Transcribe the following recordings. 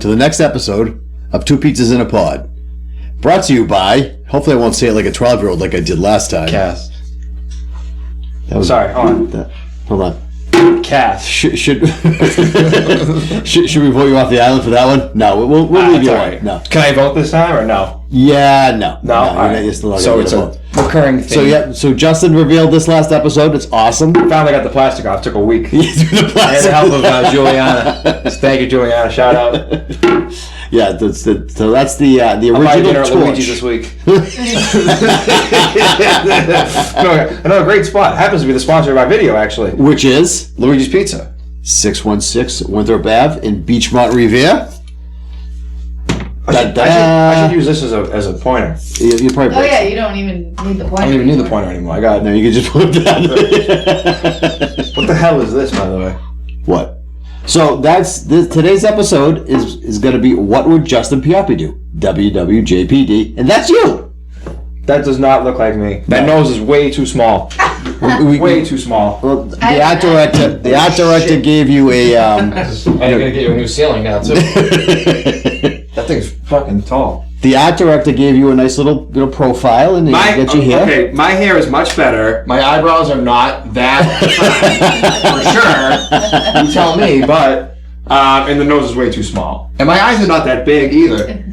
to the next episode of Two Pizzas in a Pod. Brought to you by, hopefully I won't say it like a 12-year-old like I did last time. Cast. Sorry, hold on. Hold on. Cast. Should we vote you off the island for that one? No, we'll leave you alone. Right. No. Can I vote this time or no? Yeah, no. All right. So it's a recurring thing. So Justin revealed this last episode. It's awesome. Finally got the plastic off. Took a week. You threw the plastic. And the help of Juliana. Thank you, Juliana. Shout out. Yeah, so that's the original torch. Luigi's this week. Another great spot. Happens to be the sponsor of our video, actually. Which is Luigi's Pizza, 616 Winthrop Ave in Beachmont Revere. I should use this as a pointer. You probably. Oh yeah, you don't even need the pointer. I don't even need the pointer anymore. I got it. No, you can just put it down. What the hell is this, by the way? What? So today's episode is going to be what would Justin Pioppi do? WWJPD, and that's you. That does not look like me. That nose is way too small. Way too small. Well, the art director gave you a. I'm gonna get you a new ceiling now too. That thing's fucking tall. The art director gave you a nice little profile and get your hair. Okay, my hair is much better. My eyebrows are not that for sure. You tell me, but and the nose is way too small. And my eyes are not that big either.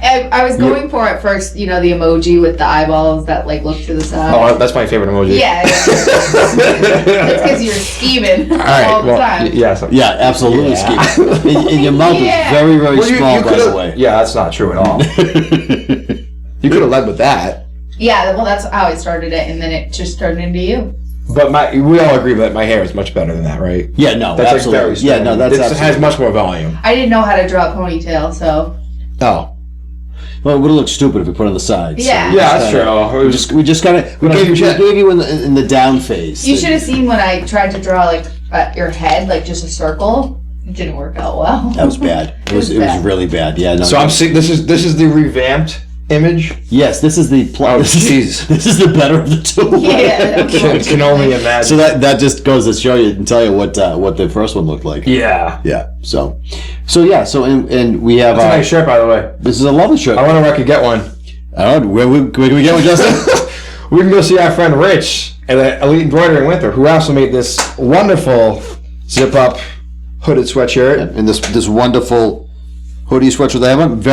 I was going for at first, the emoji with the eyeballs that look to the side. Oh, that's my favorite emoji. Yeah. That's because you're scheming all the time. Yeah, absolutely scheming. And your mouth is very, very small, by the way. Yeah, that's not true at all. You could have led with that. Yeah, well, that's how I started it, and then it just turned into you. But we all agree that my hair is much better than that, right? Yeah, no, that's absolutely. It has much more volume. I didn't know how to draw a ponytail, so. Oh. Well, it would have looked stupid if we put it on the sides. Yeah. So that's true. We gave you in the down phase. You should have seen when I tried to draw your head, just a circle. It didn't work out well. That was bad. It was really bad. Yeah. No. So I'm seeing this is the revamped image. Yes, this is the jeez. This is the better of the two. Yeah. Can only imagine. So that just goes to show you and tell you what the first one looked like. Yeah. Yeah. So and we have a nice shirt, by the way. This is a lovely shirt. I wonder where I could get one. I don't know. Where can we get one, Justin? We can go see our friend Rich at Elite Embroidery in Winthrop, who also made this wonderful zip-up hooded sweatshirt. And this wonderful hoodie sweatshirt that I have on.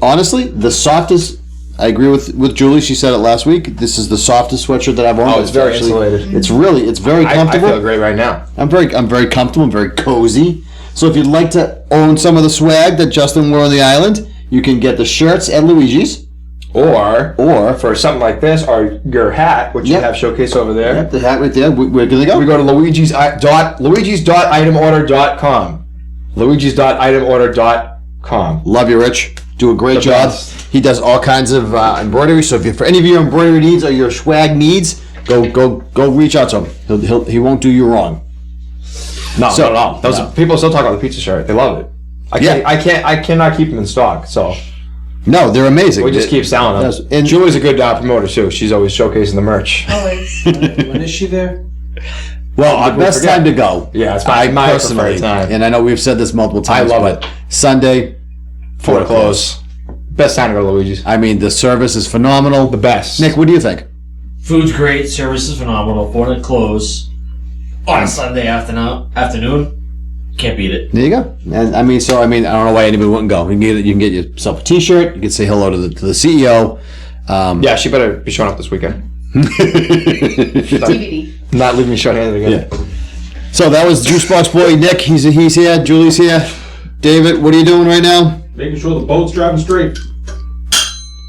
Honestly, the softest. I agree with Julie. She said it last week. This is the softest sweatshirt that I've owned. Oh, it's very insulated. It's very comfortable. I feel great right now. I'm very comfortable. I'm very cozy. So if you'd like to own some of the swag that Justin wore on the island, you can get the shirts at Luigi's. Or for something like this, or your hat, which you have showcased over there. Yep, the hat right there. Where can they go? We go to luigis.itemorder.com. luigis.itemorder.com. Love you, Rich. Do a great job. Best. He does all kinds of embroidery. So for any of your embroidery needs or your swag needs, go reach out to him. He won't do you wrong. No. People still talk about the pizza shirt. They love it. I cannot keep them in stock. So no, they're amazing. We just keep selling them. And Julie's a good promoter too. She's always showcasing the merch. Always. When is she there? Well, best time to go. Yeah, it's my preferred time. And I know we've said this multiple times. I love it. Sunday, 4 to close. Best time to go to Luigi's. I mean, the service is phenomenal. The best. Nick, what do you think? Food's great. Service is phenomenal. 4 to close on a Sunday afternoon. Can't beat it. There you go. And I don't know why anybody wouldn't go. You can get yourself a T-shirt. You can say hello to the CEO. Yeah, she better be showing up this weekend. TBD. Not leaving me short-handed again. Yeah. So that was Juicebox Boy Nick. He's here. Julie's here. David, what are you doing right now? Making sure the boat's driving straight.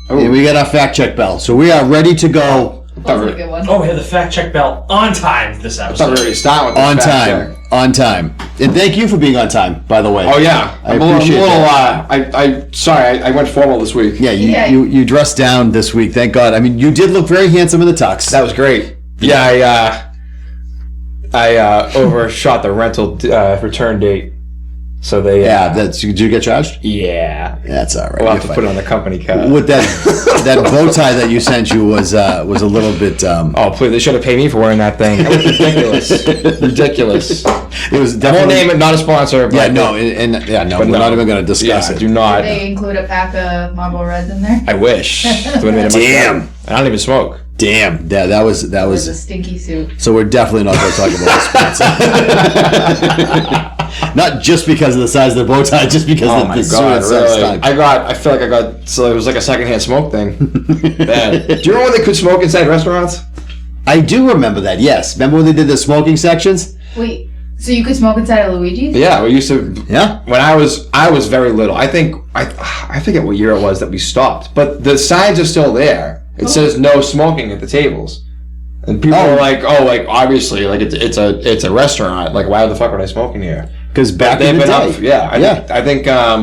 And we got our fact check bell. So we are ready to go. That was a good one. Oh, we had the fact check bell on time this episode. I thought we were already starting with on time. Check. On time. And thank you for being on time, by the way. Oh, yeah. I appreciate that. I went formal this week. Yeah, you dressed down this week. Thank God. I mean, you did look very handsome in the tux. That was great. Yeah, I overshot the rental return date So they Yeah, did you get charged? yeah. That's all right. We'll have You're to fine. put it on the company card. With that bow tie that you sent you was a little bit. Oh, please! They should have paid me for wearing that thing. It was ridiculous. Ridiculous. It was I won't definitely. name it. Not a sponsor. But Yeah, no, and yeah, no, but we're no. not even going to discuss Yeah, it. do not. Did they include a pack of Marlboro Reds in there? I wish. It would've made it much Damn. better. I don't even smoke. Damn, yeah, that was. It was a stinky suit. So we're definitely not going to talk about the sponsor. Not just because of the size of the bow tie, just because Oh of my the suit god! itself Really? stunk. I feel like I got. So it was like a secondhand smoke thing. Bad. Do you remember when they could smoke inside restaurants? I do remember that. Yes, remember when they did the smoking sections? Wait, so you could smoke inside of Luigi's? Yeah, we used to. Yeah. When I was very little. I think I forget what year it was that we stopped, but the signs are still there. It says no smoking at the tables, and people are like, "Oh, like obviously, like it's a restaurant. Like, why the fuck are they smoking here?" Because back They've in the been day. up. Yeah, I think I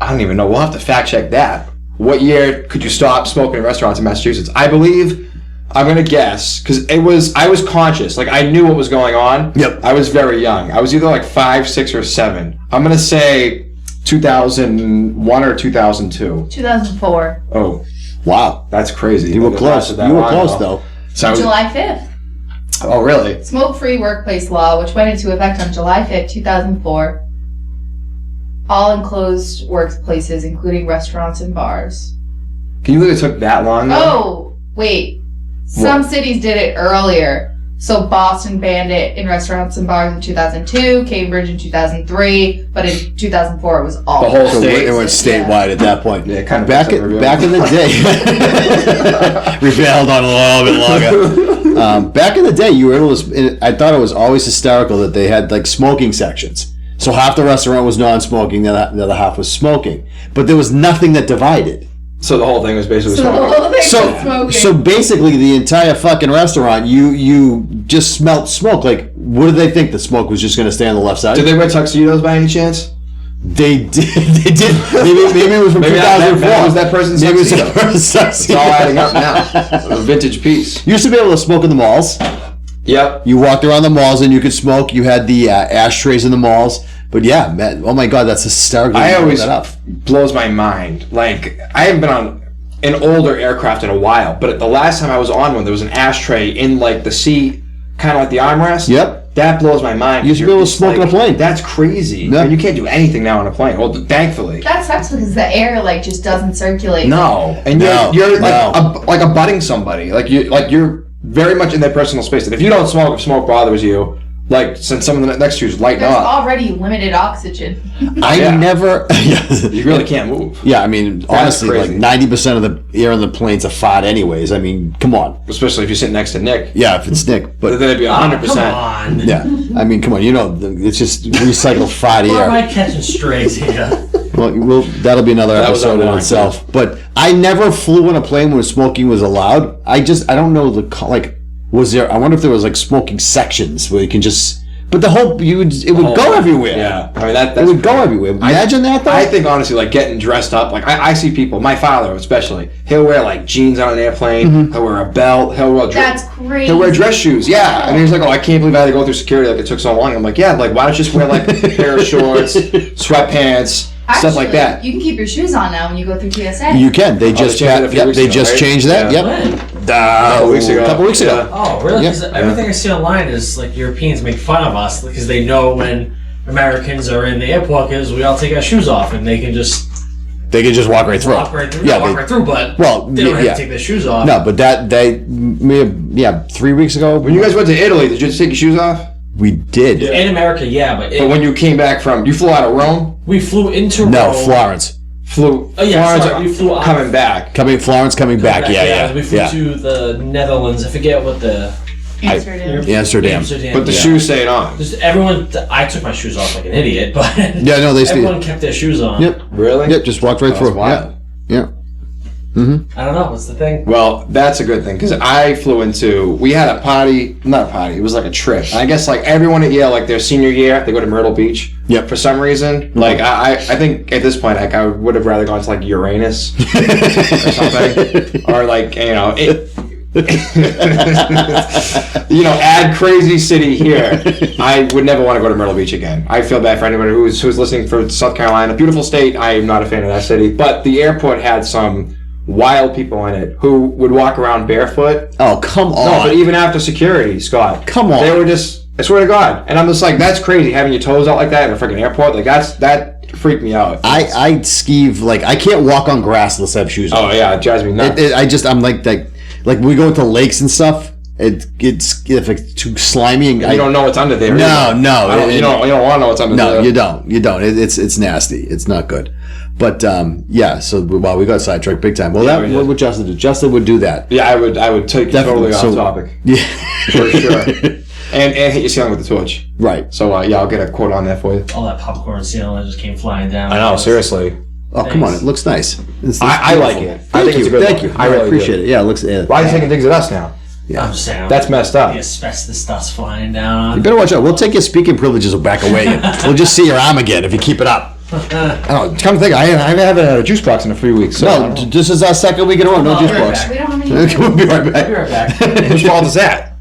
don't even know. We'll have to fact check that. What year could you stop smoking in restaurants in Massachusetts? I believe. I'm gonna guess because I was conscious. Like I knew what was going on. Yep. I was very young. I was either like 5, 6, or 7. I'm gonna say 2001 or 2002. 2004. Oh, Wow. that's crazy. You were That it close. lasted that You were long, close, though. So I was, July 5th. oh, really? Smoke-free workplace law, which went into effect on July 5th, 2004. All enclosed workplaces, including restaurants and bars. Can you believe it took that long? though? Oh, wait. Some cities did it earlier. So Boston banned it in restaurants and bars in 2002, Cambridge in 2003, but in 2004 it was all. The whole So state. it went statewide at that point. Yeah, kind of back puts it in review. back in the day. We've held on a little bit longer. Back in the day, you were able to. I thought it was always hysterical that they had like smoking sections. So half the restaurant was non-smoking, the other half was smoking, but there was nothing that divided. So the whole thing was basically So the smoking. whole thing was smoking. So basically, the entire fucking restaurant, you just smelt smoke. Like, what did they think? The smoke was just going to stay on the left side? Did they wear tuxedos by any chance? They did. They did. Maybe it was from Maybe 2004. that was that person's Maybe it was tuxedo. that person's It's all adding up now. A vintage piece. You used to be able to smoke in the malls. Yep. You walked around the malls and you could smoke. You had the ashtrays in the malls. But yeah, man, oh my god, that's hysterical. I You brought always that up. blows my mind. Like I haven't been on an older aircraft in a while, but the last time I was on one, there was an ashtray in like the seat, kind of like the armrest. Yep. That blows my mind. You used to be able to It's smoke on a plane. That's crazy. Yeah. And you can't do anything now on a plane. Well, thankfully. That sucks because the air like just doesn't circulate. No, and No, you're no. like abutting somebody. You're very much in their personal space. And if you don't smoke, if smoke bothers you, like since someone next to you is lighting There's up, already limited oxygen. I Yeah. never. you really can't move. Yeah, I mean, honestly, crazy. like 90% of the air in the plane's a fart, anyways. I mean, come on. Especially if you sit next to Nick. Yeah, if it's Nick, Then but it'd be 100%. Come on. yeah, I mean, come on. You know, it's just recycled fart Why am air. I catching strays here? Well, that'll be another That was episode in unwanted. itself. But I never flew in a plane when smoking was allowed. I don't know was there? I wonder if there was like smoking sections where you can just. But it would go everywhere. Yeah, I mean that's It would go crazy. everywhere. Imagine that though. I think honestly, like getting dressed up, like I see people, my father especially, he'll wear like jeans on an airplane, Mm-hmm. he'll wear a belt, he'll wear That's crazy. he'll wear dress shoes, yeah. And he's like, oh, I can't believe I had to go through security, like it took so long. I'm like, yeah, like why don't you just wear like a pair of shorts, sweatpants, stuff like Actually, that. You can keep your shoes on now when you go through TSA. You can. They just they changed it a few yep, weeks they ago, just right? changed that. Yeah. Yep. When? Couple weeks ago. A couple weeks ago. Yeah. Oh, really? Yeah. Because everything I see online is like Europeans make fun of us because they know when Americans are in the airport because we all take our shoes off and they can just They can just walk right through. walk right through. Yeah, walk they- right through, but well, they don't have yeah. to take their shoes off. No, but they 3 weeks ago When you guys went to Italy, did you just take your shoes off? we did. In America, yeah, but But when you came back from, you flew out of Rome, we flew into No, Rome. Florence flew Oh, yeah, Florence, sorry, we flew out. coming back. Florence coming back. Yeah. We flew Yeah. to the Netherlands. I forget what the Amsterdam. Amsterdam. But the shoes stayed on. Just everyone. I took my shoes off like an idiot, but Yeah, no, they everyone stayed. kept their shoes on. Yep. Really? Yep. Just walked right That's through. wild. Yeah. I don't know. What's the thing? Well, that's a good thing because I flew into. We had a party, not a party. It was like a trip. And I guess like everyone at Yale, like their senior year, they go to Myrtle Beach. Yep. For some reason, like I think at this point, like I would have rather gone to like Uranus or something, or like add crazy city here. I would never want to go to Myrtle Beach again. I feel bad for anybody who's listening for South Carolina. Beautiful state. I am not a fan of that city. But the airport had some wild people in it who would walk around barefoot. Oh, come on. No, but even after security, Scott. Come on. They were just, I swear to God. And I'm just like, that's crazy having your toes out like that in a freaking airport. Like, that freaked me out. I skeeve, like, I can't walk on grass unless I have shoes on. Oh, yeah, it drives me nuts. I'm like when we go to lakes and stuff, it's if it's too slimy and you don't know what's under there. No. You don't want to know what's under there. No, you don't. It's nasty. It's not good. But so wow, we got sidetracked big time. Well, what would Justin do? Justin would do that. Yeah, I would take you totally off topic. Yeah, for sure. And hit your ceiling with the torch. Right. So I'll get a quote on that for you. All that popcorn ceiling that just came flying down. I know, seriously. Oh, come on! It looks nice. I like it. I think it's a good Thank you. I really appreciate it. Yeah, it looks. Why are you taking digs at us now? Yeah. I'm saying That's messed up. The asbestos stuff's flying down. You better watch out. We'll take your speaking privileges back away. We'll just see your arm again if you keep it up. I don't. Come to think, I haven't had a juice box in a few weeks. So No, this is our second week in a row. No Oh, juice right box. back. We don't have any. We'll be right I'll be back. right back. whose fault is that?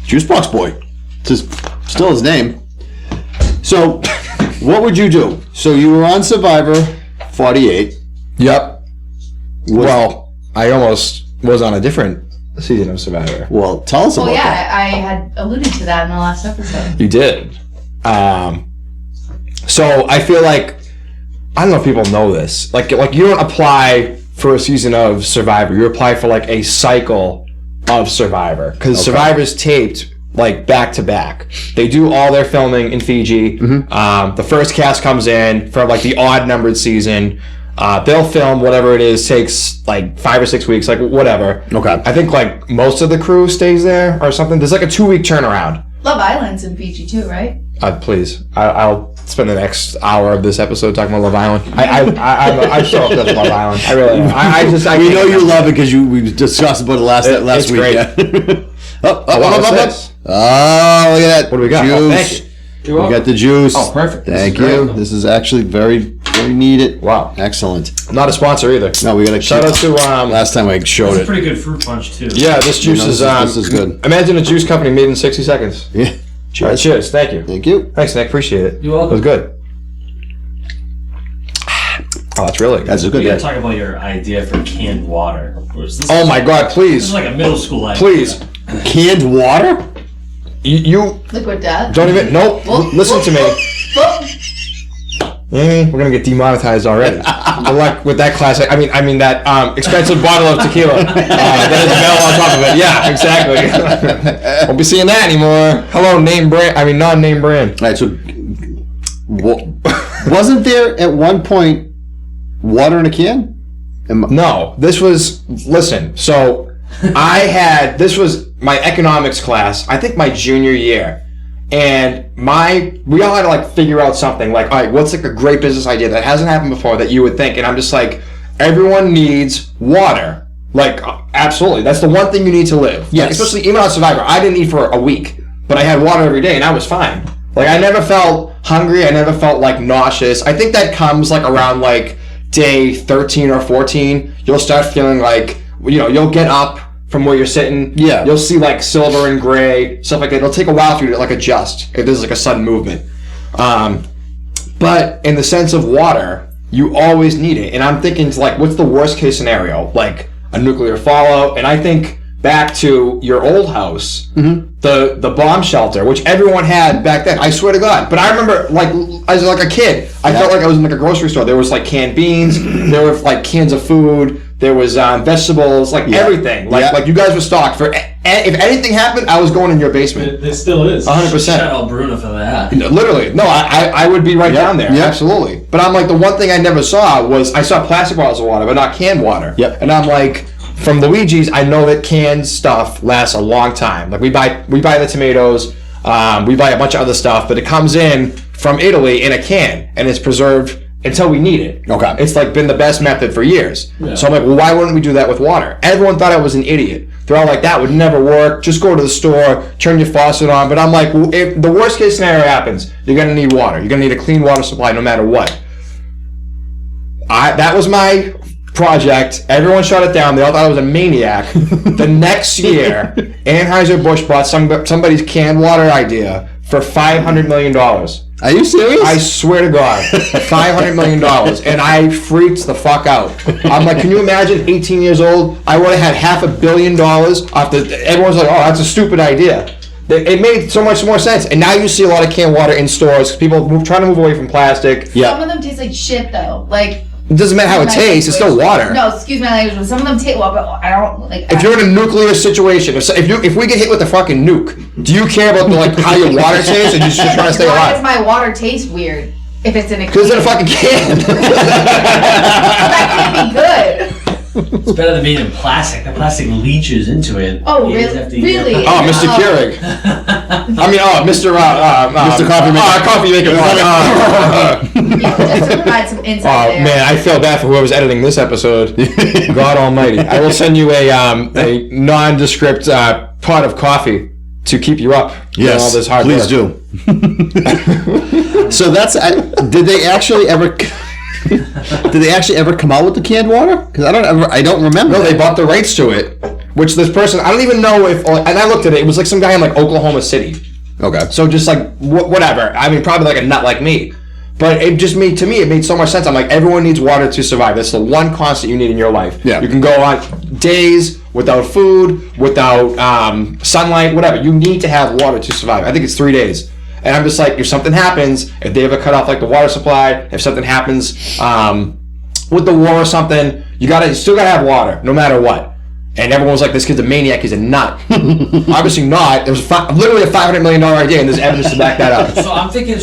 Juice box boy. It's still his name. So, what would you do? So you were on Survivor 48. Yep. Well, I almost was on a different season of Survivor. Well, tell us Well, about that. yeah, I had alluded to that in the last episode. You did. So I feel like, I don't know if people know this. Like you don't apply for a season of Survivor. You apply for like a cycle of Survivor because Survivor's taped like back to back. They do all their filming in Fiji. The first cast comes in for like the odd numbered season. They'll film whatever it is, takes like 5 or 6 weeks, like whatever. Okay. I think like most of the crew stays there or something. There's like a 2-week turnaround. Love Island's in Fiji too, right? Please, I'll spend the next hour of this episode talking about Love Island. I'm so obsessed with Love Island. I really am. We know you love it because we discussed about it last It's week. great. Yeah. What's Oh, this? look at that. What do we got? Juice. Oh, thank you. You're We welcome. got the juice. Oh, perfect. This Thank is great. you. This is actually very, very needed. Wow. Excellent. I'm not a sponsor either. No, we got to Shout out to last time I showed It's a it. pretty good fruit punch too. yeah, this juice this is good. Imagine a juice company made in 60 seconds. Yeah. All right, Cheers. cheers. Thank you. Thank you. Thanks, Nick. Appreciate it. You're welcome. It was good. Oh, that's really good. That's a We good gotta day. talk about your idea for canned water. This Oh my God! This Please, is like a middle school idea. please. Canned water? You Liquid death. don't even. Nope. Listen to me. We're gonna get demonetized already. Good luck with that classic. I mean that expensive bottle of tequila that is a bell on top of it. Yeah, exactly. Won't be seeing that anymore. Hello, name brand. I mean non-name brand. All right, so wasn't there at one point water in a can? No, this was. Listen. So this was my economics class. I think my junior year. And we all had to like figure out something like, all right, what's like a great business idea that hasn't happened before that you would think? And I'm just like, everyone needs water. Like, absolutely. That's the one thing you need to live. Yes. Like, especially even on Survivor. I didn't eat for a week, but I had water every day and I was fine. Like, I never felt hungry. I never felt like nauseous. I think that comes like around like day 13 or 14. You'll start feeling like, you'll get up from where you're sitting. Yeah. You'll see like silver and gray, stuff like that. It'll take a while for you to like adjust if there's like a sudden movement. But in the sense of water, you always need it. And I'm thinking like, what's the worst case scenario? Like a nuclear fallout. And I think back to your old house, the bomb shelter, which everyone had back then. I swear to God. But I remember like as like a kid, I felt like I was in like a grocery store. There was like canned beans, there were like cans of food. There was vegetables, like everything. Like you guys were stocked for. If anything happened, I was going in your basement. It still is. 100%. Shout out Bruno for that. Literally, no, I would be right down there. Yep. Absolutely. But I'm like, the one thing I never saw was I saw plastic bottles of water, but not canned water. Yep. And I'm like, from Luigi's, I know that canned stuff lasts a long time. Like we buy the tomatoes, we buy a bunch of other stuff, but it comes in from Italy in a can and it's preserved until we need it. Okay. It's like been the best method for years. Yeah. So I'm like, well, why wouldn't we do that with water? Everyone thought I was an idiot. They're all like, that would never work. Just go to the store, turn your faucet on. But I'm like, well, if the worst case scenario happens, you're going to need water. You're going to need a clean water supply no matter what. That was my project. Everyone shut it down. They all thought I was a maniac. The next year, Anheuser-Busch bought somebody's canned water idea for $500 million. Are you serious? I swear to God, $500 million, and I freaked the fuck out. I'm like, can you imagine? 18 years old, I would have had $500 million off the. Everyone's like, oh, that's a stupid idea. It made so much more sense, and now you see a lot of canned water in stores. People trying to move away from plastic. Yeah. Some of them taste like shit though. Like It doesn't matter how it tastes; it's still water. No, excuse my language, but some of them taste well, but I don't like. If you're in a nuclear situation, if we get hit with a fucking nuke, do you care about how your water tastes, or you just trying to stay Why does alive? my water taste weird if it's in a? Because it's in a fucking can. That can't be good. It's better than being in plastic. The plastic leaches into it. Oh, You just have to eat it. really? Oh, Mr. Keurig. I mean, Mr. Mr. Coffee Maker. Coffee Maker. Yeah, just to provide some insight Oh there. man, I feel bad for whoever's editing this episode. God Almighty! I will send you a nondescript pot of coffee to keep you up. Yes, all this hard please work. do. So did they actually ever? Did they actually ever come out with the canned water? Because I don't remember. No, they bought the rights to it. Which this person, I don't even know if. And I looked at it. It was like some guy in like Oklahoma City. Okay. So just like whatever. I mean, probably like a nut like me. But it just made, to me, it made so much sense. I'm like, everyone needs water to survive. That's the one constant you need in your life. Yeah. You can go on days without food, without sunlight, whatever. You need to have water to survive. I think it's 3 days. And I'm just like, if something happens, if they ever cut off like the water supply, if something happens with the war or something, you still gotta have water, no matter what. And everyone was like, this kid's a maniac, he's a nut. Obviously not. It was literally a $500 million idea, and there's evidence to back that up. So I'm thinking,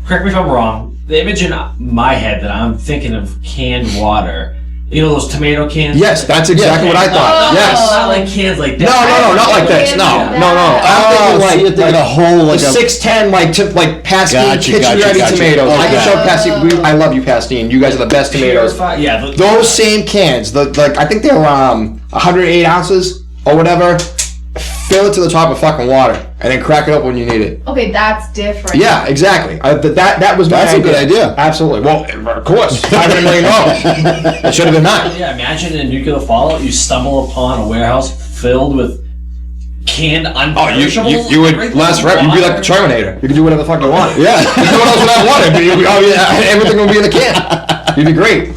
correct me if I'm wrong, the image in my head that I'm thinking of canned water, you know those tomato cans? Yes, that's exactly what I thought. Yes. Not like cans like that. No, not like this. No. I'm so you're thinking a whole like a 610 like Pastine kitchen ready tomatoes. I can Okay. show Pastine. I love you, Pastine. You guys are the best tomatoes. Yeah. Those same cans, I think they're 108 ounces or whatever. Fill it to the top of fucking water and then crack it up when you need it. Okay, that's different. Yeah, exactly. That was my That's a good idea. Absolutely. Well, of course, $500 million. It should have been that. Yeah, imagine in a nuclear fallout, you stumble upon a warehouse filled with canned unperishables. You would last forever. You'd be like the Terminator. You could do whatever the fuck you want. Yeah. You could do what else without water. Everything would be in the can. You'd be great.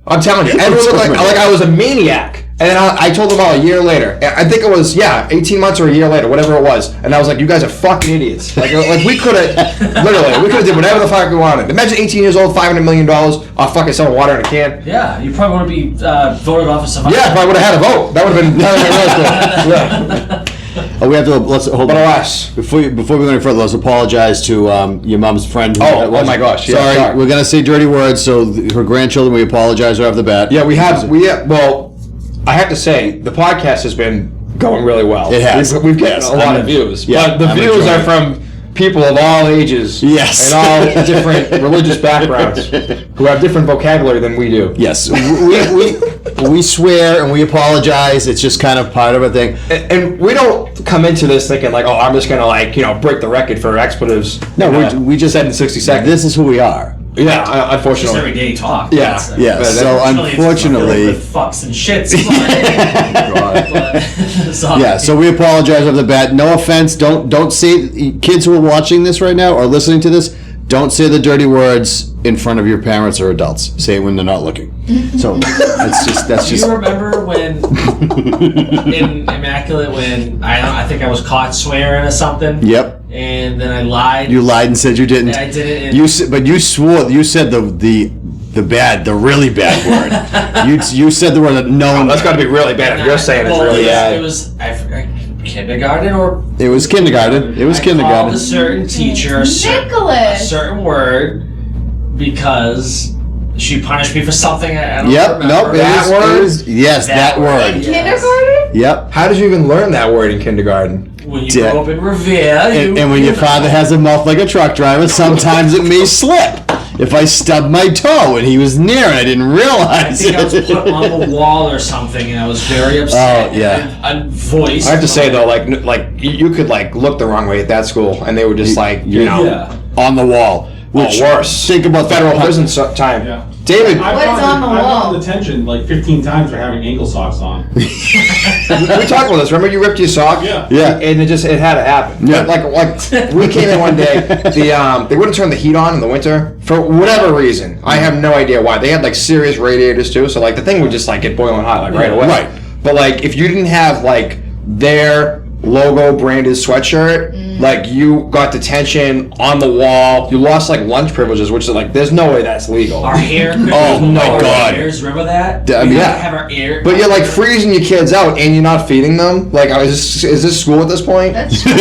I'm telling you. Everyone looked like I was a maniac. And then I told them all a year later. I think it was 18 months or a year later, whatever it was. And I was like, you guys are fucking idiots. Like we could have did whatever the fuck we wanted. Imagine 18 years old, $500 million off fucking selling water in a can. Yeah, you probably want to be voted off as survivor. Yeah, if I would have had a vote, that would have been really cool. Yeah. we have to let's hold But on. alas. Before we go any further, let's apologize to your mom's friend. Oh my gosh, yeah, sorry. We're gonna say dirty words, so her grandchildren. We apologize right off the bat. Yeah, well, I have to say, the podcast has been going really well. It has. We've gotten a lot of views. Yeah, but the I'm views enjoying are from people of all ages. Yes. And all different religious backgrounds who have different vocabulary than we do. Yes, we swear and we apologize. It's just kind of part of a thing. And we don't come into this thinking like, oh, I'm just going to break the record for expletives. No, we just said in 60 seconds. This is who we are. Yeah, Just unfortunately. everyday talk. Yeah. That's, Yeah. But So unfortunately, with fucks and shits. yeah. So we apologize off the bat. No offense. Don't say, kids who are watching this right now or listening to this, don't say the dirty words in front of your parents or adults. Say it when they're not looking. So that's Do just. you remember when in Immaculate when I think I was caught swearing or something? Yep. And then I lied. You lied and said you didn't. Yeah, I didn't. But you swore. You said the really bad word. you said the word that no one. That's got to be really bad if you're saying it's really bad. It was I forgot, kindergarten or. It was kindergarten. It was I kindergarten. called a certain teacher a Nicholas. certain word because she punished me for something I don't Yep. remember. Nope. That word? Yes, that word. In Yes. kindergarten? Yep. How did you even learn that word in kindergarten? When you Yeah. grow up in Revere, And when your father has a mouth like a truck driver, sometimes it may slip. If I stubbed my toe and he was near and I didn't I realize think I was it. put on the wall or something, and I was very upset. Oh, yeah. And voice. I have to say though, like you could look the wrong way at that school, and they were just like, you know, Yeah. On the wall. Which, worse. Think about federal the prison time. Yeah. David, What is on the I've wall? gone to detention like 15 times for having ankle socks on. we talked about this. Remember you ripped your sock? Yeah. Yeah. And it had to happen. Yeah. But like we came in one day, they wouldn't turn the heat on in the winter for whatever reason. I have no idea why. They had like serious radiators too, so like the thing would just like get boiling hot like right away. Right. But like if you didn't have like their logo branded sweatshirt, like you got detention on the wall. You lost like lunch privileges, which is like there's no way that's legal. Our hair. Oh my our God. Ears, remember that? I mean, We yeah. had to have our ear. But you're like freezing your kids out and you're not feeding them. Like, is this school at this point? That's true.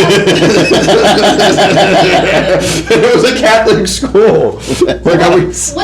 It was a Catholic school. Like,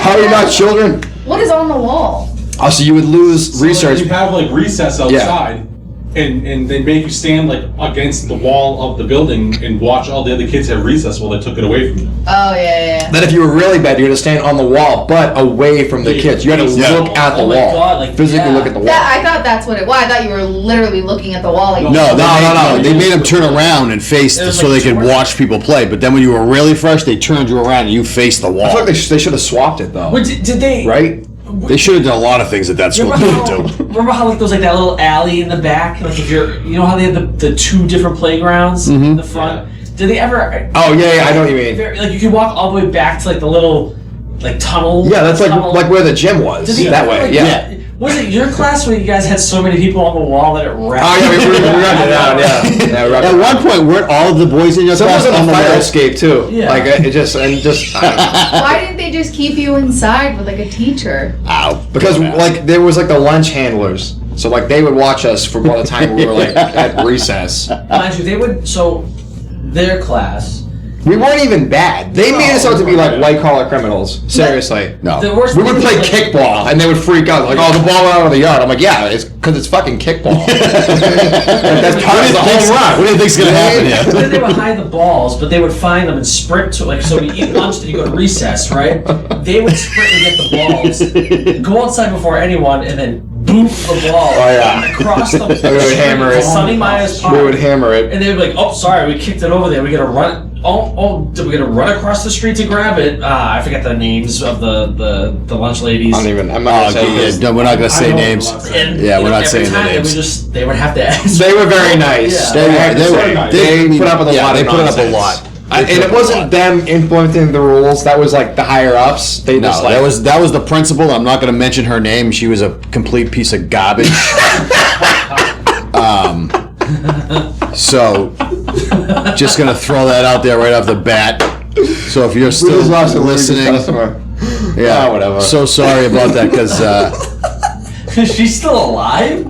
how are you not children? What is on the wall? Oh, so you would lose So, like, research. you have like recess outside, and they make you stand like against the wall of the building and watch all the other kids have recess while they took it away from you. Oh yeah. Then if you were really bad, you had to stand on the wall, but away from the kids. You had to Yeah. look at the Oh my wall. God, like, physically yeah. look at the wall. I thought that's what it was. I thought you were literally looking at the wall. Like, No, No. They made them turn around and face It was so like they could torture. watch people play. But then when you were really fresh, they turned you around and you faced the I wall. feel like they should have swapped it, though. But did they? Right? They should have done a lot of things at that school. Remember how like there was like that little alley in the back? Like if you're, you know how they had the two different playgrounds in the front? Did they ever? Oh, yeah, I know what you mean. Like you could walk all the way back to like the little like tunnel. Yeah, that's tunnel. like where the gym was. Did they That ever, way, like, yeah. Was it your class where you guys had so many people on the wall that it wrapped? Oh, yeah, we ran it down, yeah. We ran At it one down. point, weren't all of the boys in your Some class was on on the the fire wall? escape, too. Yeah. Like, I don't know. why didn't they just keep you inside with like a teacher? Ow. Because like there was like the lunch handlers, so like they would watch us for all the time we were like at recess. Mind you, they would. So their class. We weren't even bad. They made us out to be like white collar criminals. Seriously. No. The worst We thing would was, play like, kickball, and they would freak out like, "Oh, the ball went out of the yard." I'm like, "Yeah, it's because it's fucking kickball." That's part of the home run. What do you think's gonna happen here? Then they would hide the balls, but they would find them and sprint to like. So we eat lunch, then you go to recess, right? They would sprint and get the balls, go outside before anyone, and then boot the ball across the. We would hammer it. Sunny Myers Park. We would hammer it. And they would be like, "Oh, sorry, we kicked it over there. We gotta run. Did we gotta run across the street to grab it? I forget the names of the lunch ladies." I don't even. I'm Oh, not gonna say okay, this. yeah, no, we're not gonna say I know names. what I'm saying. And, Yeah, you we're know, not every saying the time names. They would have to ask. They were very nice. Yeah. They put up with a lot. They of put up a nonsense. lot. And it wasn't them implementing the rules. That was like the higher ups. They No, just like that was the principal. I'm not going to mention her name. She was a complete piece of garbage. So, just going to throw that out there right off the bat. So if you're We still just lost a listening, customer. yeah, whatever. So sorry about that because Is she still alive?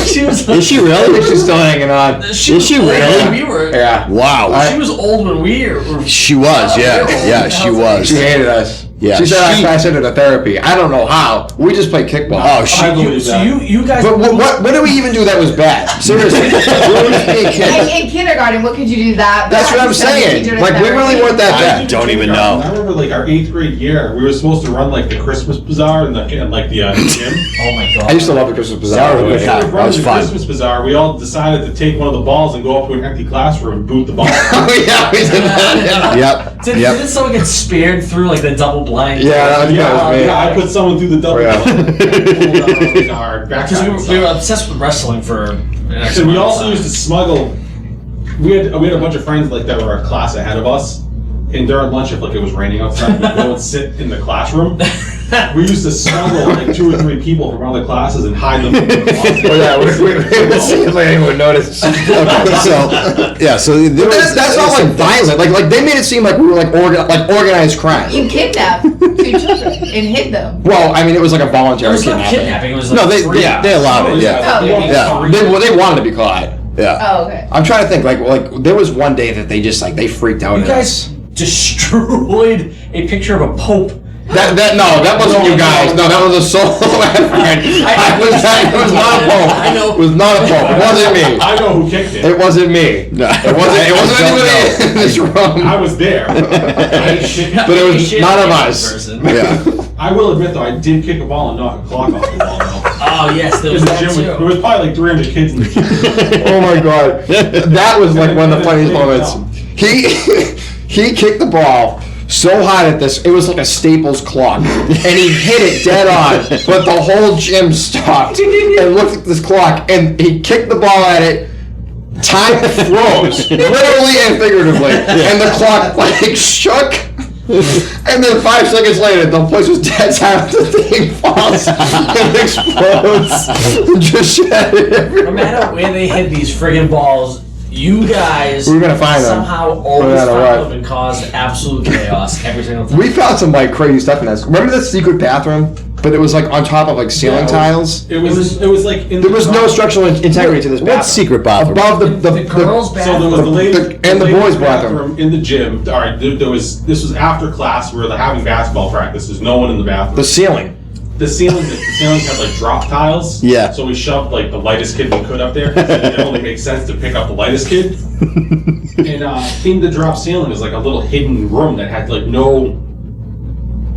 She was. is she I think really? she's still hanging on. She Is was she old really? when we were. Yeah. Wow, She was old when we were. she was. Yeah, yeah, she was. She hated us. Yeah, She said she- I sent her to therapy. I don't know how. We just played kickball. Oh, she. I believe So that. you guys. But what did we even do that was bad? Seriously. We were just being kids. In kindergarten, what could you do that? That's what I'm Instead of saying. teacher to Like, we really therapy? weren't that I bad. don't even I know. remember like our 8th grade year, we were supposed to run like the Christmas bazaar in like the gym. Oh my god. I used to love the Christmas bazaar. That was by the a way. good time. We were That running was the fun. Christmas bazaar. We all decided to take one of the balls and go up to an empty classroom and boot the ball. Oh, yeah, we did that. Yep. Did, Yep. didn't someone get speared through like the double blind? Yeah, I think that was me. Yeah, I put someone through the double. Yeah. Pulled our Because backpack. we were obsessed with wrestling for. And we also used to smuggle. We had a bunch of friends like that were a class ahead of us, and during lunch, if like it was raining outside, we'd go and sit in the classroom. We used to smuggle like 2 or 3 people from other classes and hide them. In the closet. Oh, yeah, we would see if anyone would notice. So yeah, so there was, That's not like violent. Like they made it seem like we were like organized crime. You kidnapped 2 children and hid them. Well, I mean, it was like a It voluntary was not kidnapping. kidnapping. It was like no, they free. they allowed it. Yeah, Oh, yeah, They wanted to be caught. yeah. Oh, okay. I'm trying to think. Like there was one day that they just like they freaked out. You at guys destroyed a picture of a pope. That that wasn't you guys. No, that was a solo effort. It was not a pope. I know. It was not a pope. It wasn't me. I know who kicked it. It wasn't me. No. It wasn't. It wasn't I don't anybody know. in this room. I was there. But it was none of us. Yeah. I will admit though, I did kick a ball and knock a clock off the wall. Though. Oh yes, there was In the that gym, too. there was probably like 300 kids in the gym. Oh my god, that was like one of the funniest moments. He kicked the ball so hard at this, it was like a Staples clock. And he hit it dead on, but the whole gym stopped and looked at this clock, and he kicked the ball at it. Time froze, literally and figuratively, and the clock like shook. And then 5 seconds later, the place was dead silent. The thing falls and explodes and just shattered everywhere. No matter where they hit these friggin' balls, you guys We were gonna find them. somehow always No matter find what. them and cause absolute chaos every single time. We found some like crazy stuff in that. Remember the secret bathroom? But it was like on top of like ceiling tiles. It was like in There was no front- structural integrity to this bathroom. What secret bathroom? Above the girls' So there bathroom. was the ladies and the ladies' boys' bathroom. in the gym. All right, this was after class. We were having basketball practice. There's no one in the bathroom. The ceiling. The ceilings had like drop tiles. Yeah. So we shoved like the lightest kid we could up there. It only makes sense to pick up the lightest kid. And in the drop ceiling is like a little hidden room that had like no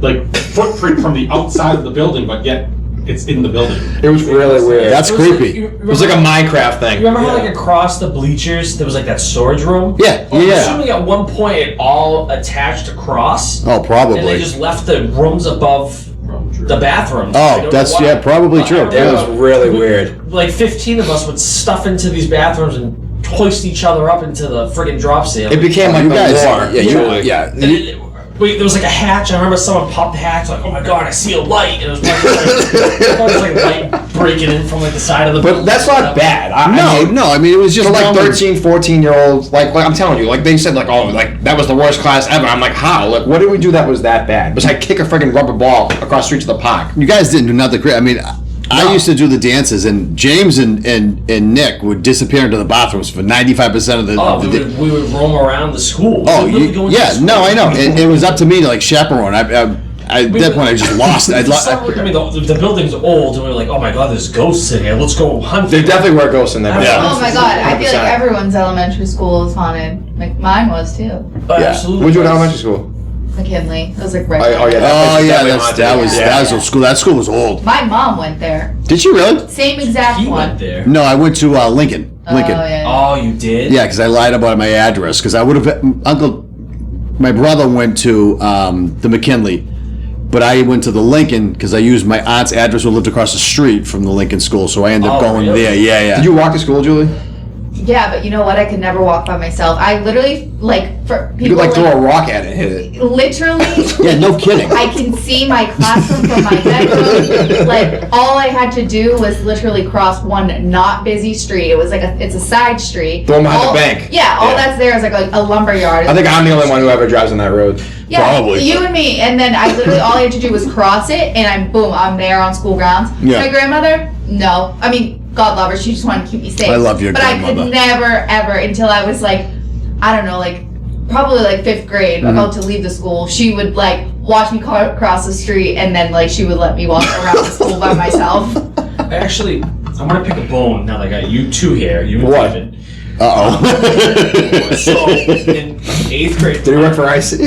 like footprint from the outside of the building, but yet it's in the building. It was really weird. That's It was like- creepy. you It was like a Minecraft thing. You remember how Yeah. like across the bleachers there was like that storage room? Yeah, Well, I'm yeah. assuming at one point it all attached across. Oh, And they probably. just left the rooms above the bathrooms. I Oh, don't know that's why. probably But I true. remember It was really weird. Like 15 of us would stuff into these bathrooms and hoist each other up into the friggin' drop ceiling. It became like You a guys, war. yeah, truly. yeah. And there was like a hatch. I remember someone popped the hatch, like, "Oh my god, I see a light!" And it was like light breaking in from like the side of the. But building. that's not bad. I mean, it was just For like normal. 13, 14-year-olds, like I'm telling you, like they said, like, oh, like that was the worst class ever. I'm like, how? Like, what did we do that was that bad? Besides kick a freaking rubber ball across the street to the park. You guys didn't do nothing great. I mean, I used to do the dances, and James and Nick would disappear into the bathrooms for 95% of the. Oh, the we would roam around the school. Oh, We would go into yeah, the no, school. I know. It was up to me to like chaperone. At that point, I just lost. I mean, the building's old, and we were like, "Oh my god, there's ghosts in here. Let's go hunt." There definitely were ghosts in there. Yeah. Oh my god, I feel like 100%. everyone's elementary school is haunted. Like mine was too. Absolutely. What'd you do in elementary school? McKinley. It was like right. Oh yeah. Oh yeah, definitely that haunted. was Yeah. old school. That school was old. My mom went there. Did she really? Same exact He one. went there. No, I went to Lincoln. Lincoln. Oh yeah. Oh, you did? Yeah, because I lied about my address. Because I would have my brother went to the McKinley, but I went to the Lincoln because I used my aunt's address who lived across the street from the Lincoln school. So I ended up Oh, going really? there. Yeah. Did you walk to school, Julie? Yeah, but you know what? I could never walk by myself. I literally like for You people could like throw a rock at it and hit it. literally. Yeah, no kidding. I can see my classroom from my bedroom. Like all I had to do was literally cross one not busy street. It was like it's a side street. The one behind All- the bank. Yeah, all Yeah. that's there is like a lumber yard. I think I'm the only one who ever drives on that road. Yeah, Probably. you and me, and then I literally all I had to do was cross it, and I'm there on school grounds. Yeah. My grandmother, no, I mean, God love her, she just wanted to keep me safe. I love your but I grandmother. could never ever until I was like, I don't know, like probably like 5th grade, Mm-hmm. about to leave the school. She would like watch me cross the street, and then like she would let me walk around the school by myself. Actually, I'm gonna pick a bone now that I got you two here. You and What? David. Uh-oh. So in 8th grade, Did he work for IC?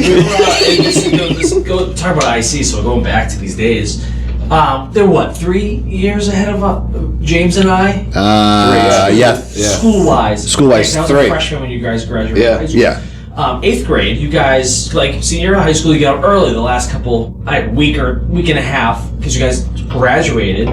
Go talk about IC. So going back to these days, they're what 3 years ahead of James and I, Yeah. school-wise. School-wise, I was 3. a freshman when you guys graduated. Yeah. high school. Yeah. 8th grade, you guys like senior year of high school. You get out early the last week and a half because you guys graduated.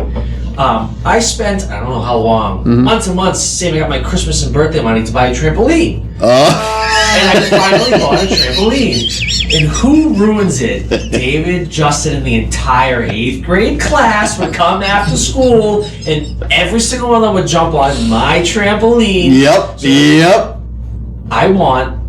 I spent I don't know how long, months and months saving up my Christmas and birthday money to buy a trampoline. And I finally bought a trampoline. And who ruins it? David, Justin, and the entire 8th grade class would come after school, and every single one of them would jump on my trampoline. Yep. I want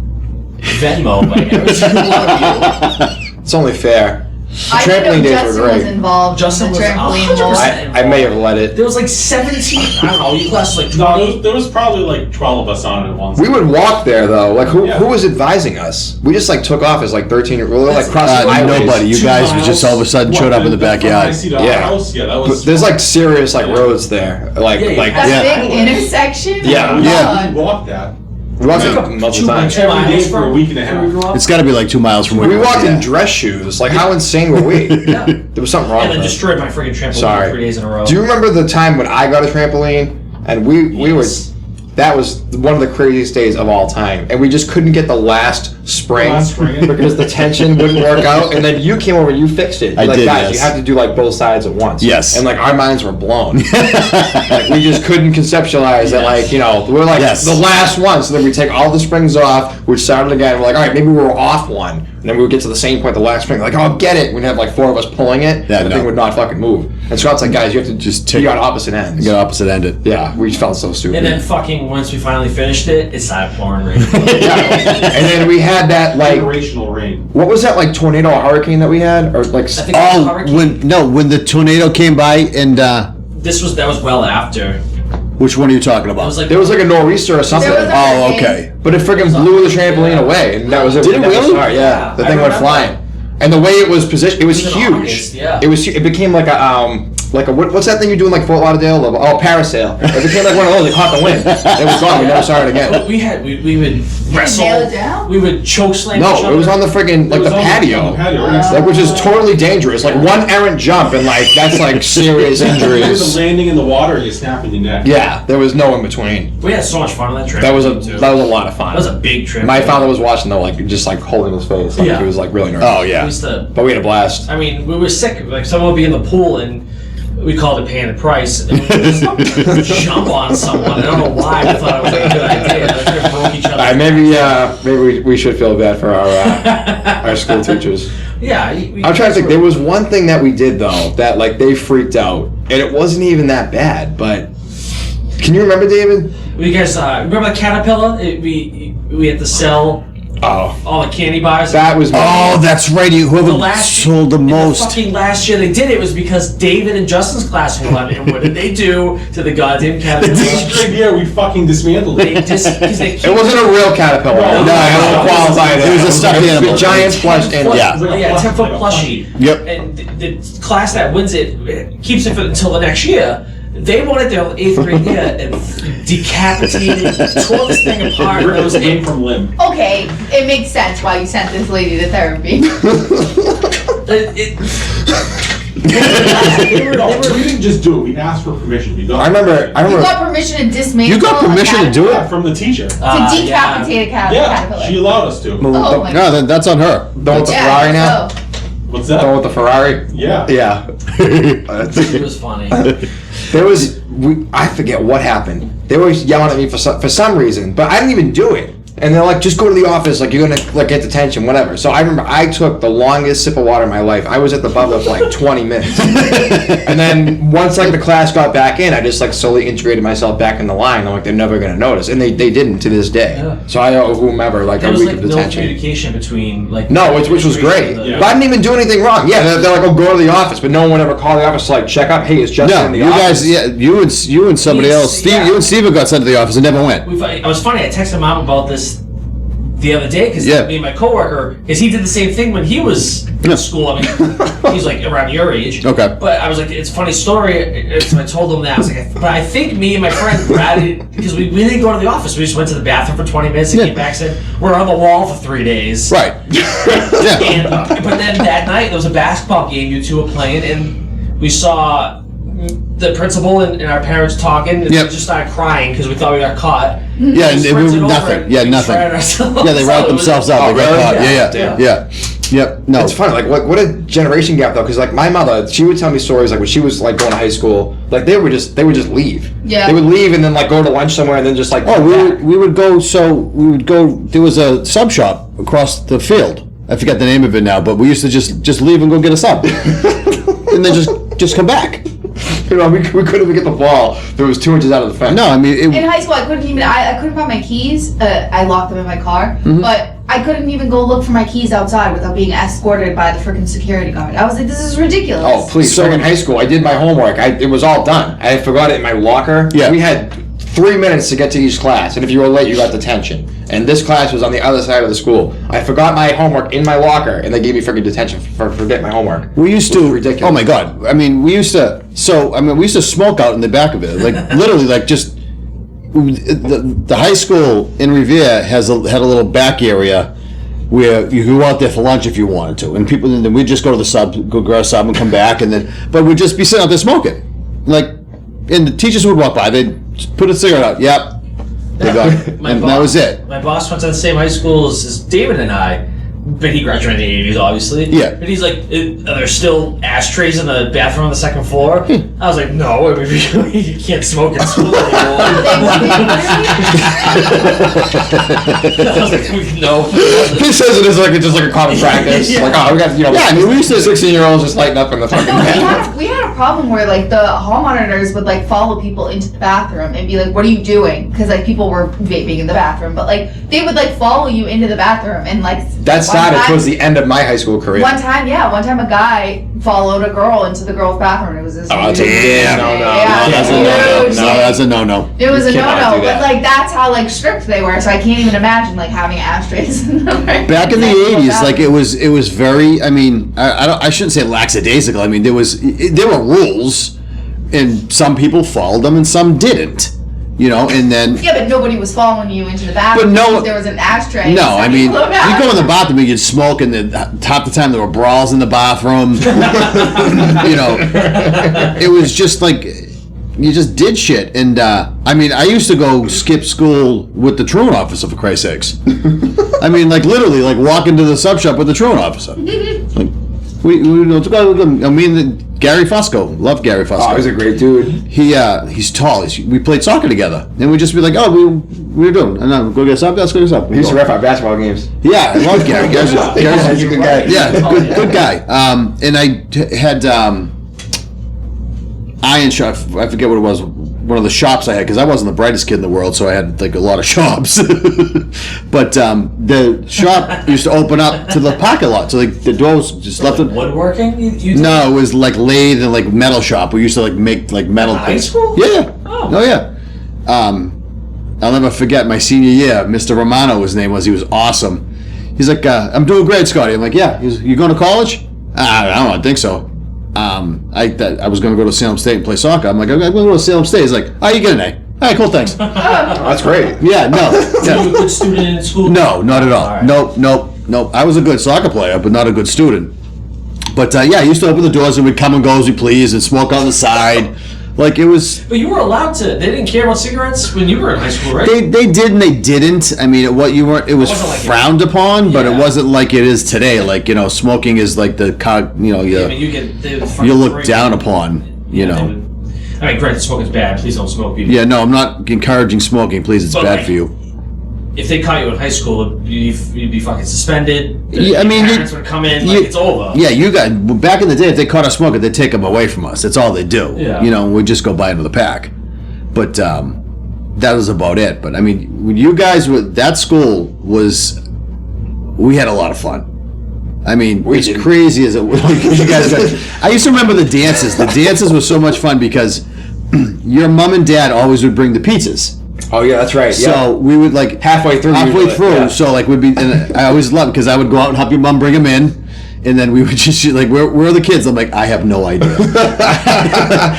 Venmo by every single one of you. It's only fair. I didn't know Trampoline days Justin were was great. involved Justin in the was trampoline 100%. wall. I may have let it. There was like 17. I don't know. Your class was like No, 20. there was probably like 12 of us on it once. We would walk there though. Like who Yeah. who was advising us? We just like took off as like 13-year-olds. We were like crossing highways. Nobody. You 2 guys miles. just all of a sudden showed up in the backyard. Yeah. Yeah. House? Yeah, that But was. there's like serious like Yeah. roads there. Like Yeah, like That Yeah. big intersection? Yeah. Oh, Yeah. We God. walked that. we walked Yeah. it multiple times. Every day for a week and a half. It's got to be like 2 miles from where We you walked were. in dress shoes. Like how insane were we? Yeah. There was something wrong And with then us. destroyed my freaking trampoline Sorry. 3 days in a row. Do you remember the time when I got a trampoline and we were Yes. that was one of the craziest days of all time. And we just couldn't get the last spring because the tension wouldn't work out. And then you came over and you fixed it. You're like, did, guys, yes. you have to do like both sides at once. Yes. And like our minds were blown. Like we just couldn't conceptualize that, like, you know, we're like Yes. the last one. So then we take all the springs off, we'd start it again. We're like, all right, maybe we're off one. And then we would get to the same point the last spring, like, oh, get it. We'd have like 4 of us pulling it, Yeah, and the thing would not fucking move. And Scott's like, guys, you have to Just be on opposite ends. You got opposite ended. Yeah, we felt so stupid. And then fucking once we finally finished it, it started pouring rain. And then we had that like, Generational rain. what was that like tornado or hurricane that we had, or like? I think it was Oh, hurricane. when the tornado came by and That was well after. which one are you talking It about? was like There was like a nor'easter or something. There was a- Oh, okay. But it freaking blew the trampoline away, and that was it. Did it That was really? hard, yeah, the I thing went remember. flying, and the way it was positioned, it was It was in huge. August, yeah. It was. It became like a what's that thing you do in like Fort Lauderdale? Oh, parasail. It became like one of those. It caught the wind. It was gone. We never saw it again. we would wrestle. nail it down? We would choke slam each No, other. it was on the friggin' like It was the on patio. the patio, right? Like, which is totally dangerous. Like one errant jump and like that's like serious There's a injuries. landing in the water, you snap in your neck. Yeah, there was no in between. We had so much fun on that trip. That was a too. lot of fun. That was a big trip. My father was watching though, like just like holding his face, like Yeah. he was like really nervous. Oh We yeah. used to, But we had a blast. I mean, we were sick. Like someone would be in the pool and we called it paying the price. And we would just jump on someone. I don't know why we thought it was a good idea. Like, we broke each other. Maybe we should feel bad for our school teachers. Yeah. I'm trying to think. There was one thing that we did though that like they freaked out, and it wasn't even that bad. But can you remember, David? You guys remember the Caterpillar? We had to sell Oh, all the candy bars. that was. Oh, that's right. Whoever sold the in most. fucking last year they did it was because David and Justin's class won. And what did they do to the goddamn Caterpillar? Good year, we fucking dismantled They it. because they It wasn't a real caterpillar. No, I don't qualify it was a stuffed It animal. was a giant plush animal. Yeah. It was like a Yeah, plush- 10-foot like a plushie. Yep. And the class that wins it keeps it for until the next year. They won it their 8th grade year and decapitated, tore this thing apart. Ripped It was it limb from limb. Okay, it makes sense why you sent this lady to therapy. No, we didn't just do it. We asked for permission. We got I remember. You got permission to dismantle. You got permission to do Yeah, it? from the teacher. To decapitate a Yeah, caterpillar. she allowed us to. Oh my No, then that's on her. The one with the Yeah, Ferrari now. so- What's The one that? with the Ferrari. Yeah. Yeah. It was funny. There was. I forget what happened. They were yelling at me for some reason, but I didn't even do it. And they're like, just go to the office, like you're gonna like get detention, whatever. So I remember I took the longest sip of water in my life. I was at the bubble for like 20 minutes. And then once like the class got back in, I just like slowly integrated myself back in the line. I'm like, they're never gonna notice. And they didn't to this day. Yeah. So I owe whomever like There a was week like of no detention. communication between like No, which was great. Yeah. But I didn't even do anything wrong. Yeah, they're like, oh, go to the office. But no one would ever call the office to like check up. Hey, is Justin No, in the you office? guys, yeah, you and somebody Yes, else. Steve, yeah. you and Steven got sent to the office and never went. It was funny. I texted Mom about this the other day because Yeah. me and my coworker, because he did the same thing when he was Yeah. in school. I mean, he's like around your age. Okay. But I was like, it's a funny story. So I told him that. I was like, but I think me and my friend Brad, because we didn't go to the office. We just went to the bathroom for 20 minutes and Yeah. came back and said, we're on the wall for 3 days. Right. Yeah. And, but then that night, there was a basketball game you two were playing, and we saw the principal and our parents talking, and Yep. we just started crying because we thought we got caught. Yeah, and Sprinted over nothing. and Yeah, we nothing. tried ourselves. Yeah, they So write it was- themselves out. Oh, They got really? caught. Yeah. Yeah. Yep. No. It's funny, like what a generation gap though, because like my mother, she would tell me stories like when she was like going to high school, like they would just leave. Yeah. They would leave and then like go to lunch somewhere and then just like. Oh, come back. we would go. So we would go. There was a sub shop across the field. I forget the name of it now, but we used to just leave and go get a sub, and then just come back. You know, we couldn't even get the ball. There was 2 inches out of the fence. No, I mean In high school, I couldn't find my keys. I locked them in my car, but I couldn't even go look for my keys outside without being escorted by the freaking security guard. I was like, this is ridiculous. Oh please! So in high school, I did my homework. It was all done. I forgot it in my locker. Yeah. We had 3 minutes to get to each class, and if you were late, you got detention. And this class was on the other side of the school. I forgot my homework in my locker, and they gave me freaking detention for forgetting my homework. we used It was to. ridiculous. Oh my God! I mean, we used to. So I mean, we used to smoke out in the back of it, like literally, like just. The high school in Revere had a little back area where you could go out there for lunch if you wanted to, and people. And then we'd just go to the sub, go grab a sub, and come back, and then. But we'd just be sitting out there smoking, like, and the teachers would walk by. They'd put a cigarette out. Yep. They got, and that was it. My boss went to the same high school as David and I, but he graduated in the 80s, obviously. Yeah. But he's like, there's still ashtrays in the bathroom on the second floor. I was like, no, you can't smoke in school anymore. I was like, no. He says it is like just like a common practice. Yeah. Like, oh, we got, Yeah, I mean, we used to 16-year-olds just lighting up in the fucking We had a problem where like the hall monitors would like follow people into the bathroom and be like, "What are you doing?" Because like people were vaping in the bathroom, but like they would like follow you into the bathroom and like. That started towards the end of my high school career. One time a guy followed a girl into the girl's bathroom. It was this. Oh, huge- damn. No. Yeah, That's it was a no. huge. No, that's a no-no. It was a cannot no-no, do that. but like that's how like strict they were. So I can't even imagine like having ashtrays. In the Back in the 80s, like it was very, I mean, I shouldn't say lackadaisical. I mean, there were rules, and some people followed them and some didn't. You know, and then Yeah, but nobody was following you into the bathroom. But no- because there was an ashtray. no, I mean, you Look out. go in the bathroom and you'd smoke, and half the time there were brawls in the bathroom. You know, it was just like you just did shit. And I mean, I used to go skip school with the truant officer, for Christ's sakes. I mean, like literally, like walk into the sub shop with the truant officer. Like we let's go. I mean, Gary Fusco, love Gary Fusco. Oh, he's a great dude. He's tall. We played soccer together, and we'd just be like, "Oh, we were doing, and go get sub. Let's go get sub." He used to ref our basketball games. Yeah, I love Gary. Gary's He's a good guy. yeah, good guy. And I had iron shop. I forget what it was. One of the shops I had, because I wasn't the brightest kid in the world, so I had like a lot of shops. But the shop used to open up to the parking lot, so like the doors just left it. Woodworking? You did? No, it was like lathe and like metal shop. We used to like make like metal High things. school? Yeah. Oh. Yeah. I'll never forget my senior year. Mr. Romano, his name was. He was awesome. He's like, I'm doing great, Scotty. I'm like, yeah. He's, you going to college? I don't think so. I was going to go to Salem State and play soccer. I'm like, I'm going to go to Salem State. He's like, oh, you get an A. All right, cool, thanks. Oh, that's great. Yeah, no. Were you a good student in school? No, not at all. All right. Nope. I was a good soccer player, but not a good student. But yeah, I used to open the doors and we'd come and go as we please and smoke on the side. Like it was. But you were allowed to. They didn't care about cigarettes when you were in high school, right? They did and they didn't. I mean, what you weren't. It was wasn't like frowned upon, but it Yeah. wasn't like it is today. Like smoking is like the I mean, you look down upon. You know. I mean, granted, smoking's bad. Please don't smoke. People. Yeah, no, I'm not encouraging smoking. Please, it's But, bad like, for you. If they caught you in high school, you'd be fucking suspended. Yeah, I mean, your parents would come in. Like, it's over. Yeah, you guys. Back in the day, if they caught us smoking, they'd take them away from us. That's all they do. Yeah. We'd just go buy another pack. But that was about it. But I mean, when you guys were that school was, we had a lot of fun. I mean, as crazy as it was, you guys got, I used to remember the dances. The dances were so much fun because your mom and dad always would bring the pizzas. Oh yeah, that's right. So we would like Halfway through, yeah. So like we'd be, and I always loved because I would go out and help your mom bring them in, and then we would just like, where are the kids? I'm like, I have no idea,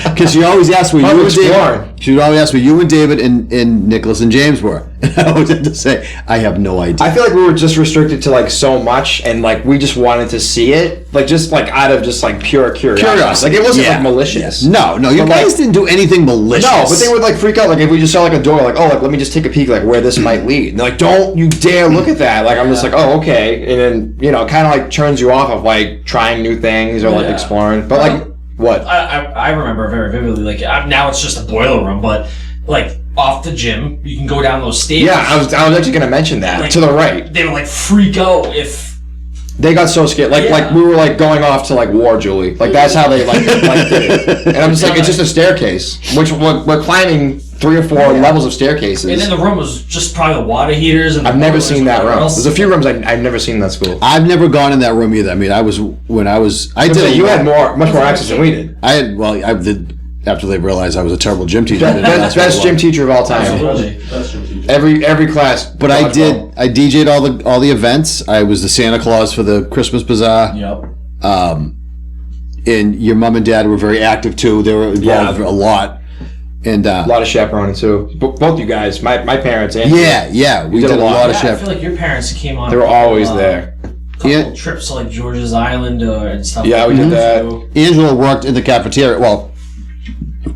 because she always asked where you and David. She would always ask where you and David and Nicholas and James were, and I always had to say, I have no idea. I feel like we were just restricted to like so much, and like we just wanted to see it, like just like out of just like pure curiosity. Like it wasn't like malicious. No, you But, guys like, didn't do anything malicious. No, but they would like freak out like if we just saw like a door, like, oh, like let me just take a peek like where this might lead. And they're like, don't you dare look at that. Like I'm just like, oh, okay, and then it kind of like turns you off of like trying new things or like Yeah. exploring. But like what? I remember very vividly. Like now it's just a boiler room, but like off the gym, you can go down those stairs. Yeah, I was actually gonna mention that Like, to the right. They would like freak out if. They got so scared, like we were like going off to like war, Julie. Like that's how they like did it. And I'm just like, it's just a staircase, which we're climbing 3 or 4 levels of staircases. And then the room was just probably the water heaters. And I've never seen that room. else. There's a few rooms I've never seen in that school. I've never gone in that room either. I mean, I did. You had much more access than we did. I did. After they realized I was a terrible gym teacher. Best gym teacher of all time. Absolutely. That's your teacher. Every class. But I did. I DJ'd all the events. I was the Santa Claus for the Christmas Bazaar. Yep. And your mom and dad were very active too. They were involved a lot. And A lot of chaperoning too. Both you guys, my parents and yeah, we did a lot of I chef. feel like your parents came on. they were always there. Couple Yeah. trips to like George's Island and stuff. Yeah, like we did that. too. Angela worked in the cafeteria. Well,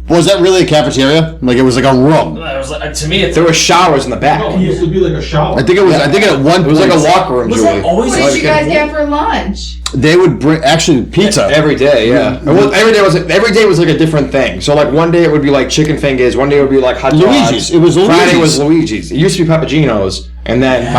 Was that really a cafeteria? Like it was like a room. It was like, to me, it's There were showers in the back. No, it used to be like a shower. I think it was. I think at one It was like a point locker room, was Julie. that always What did you guys get for lunch? they would bring actually pizza. Every day, yeah. Every day was like a different thing. So like one day it would be like chicken fingers, one day it would be like hot dogs. Luigi's. It was Friday Luigi's. was Luigi's. It used to be Peppaginos, and then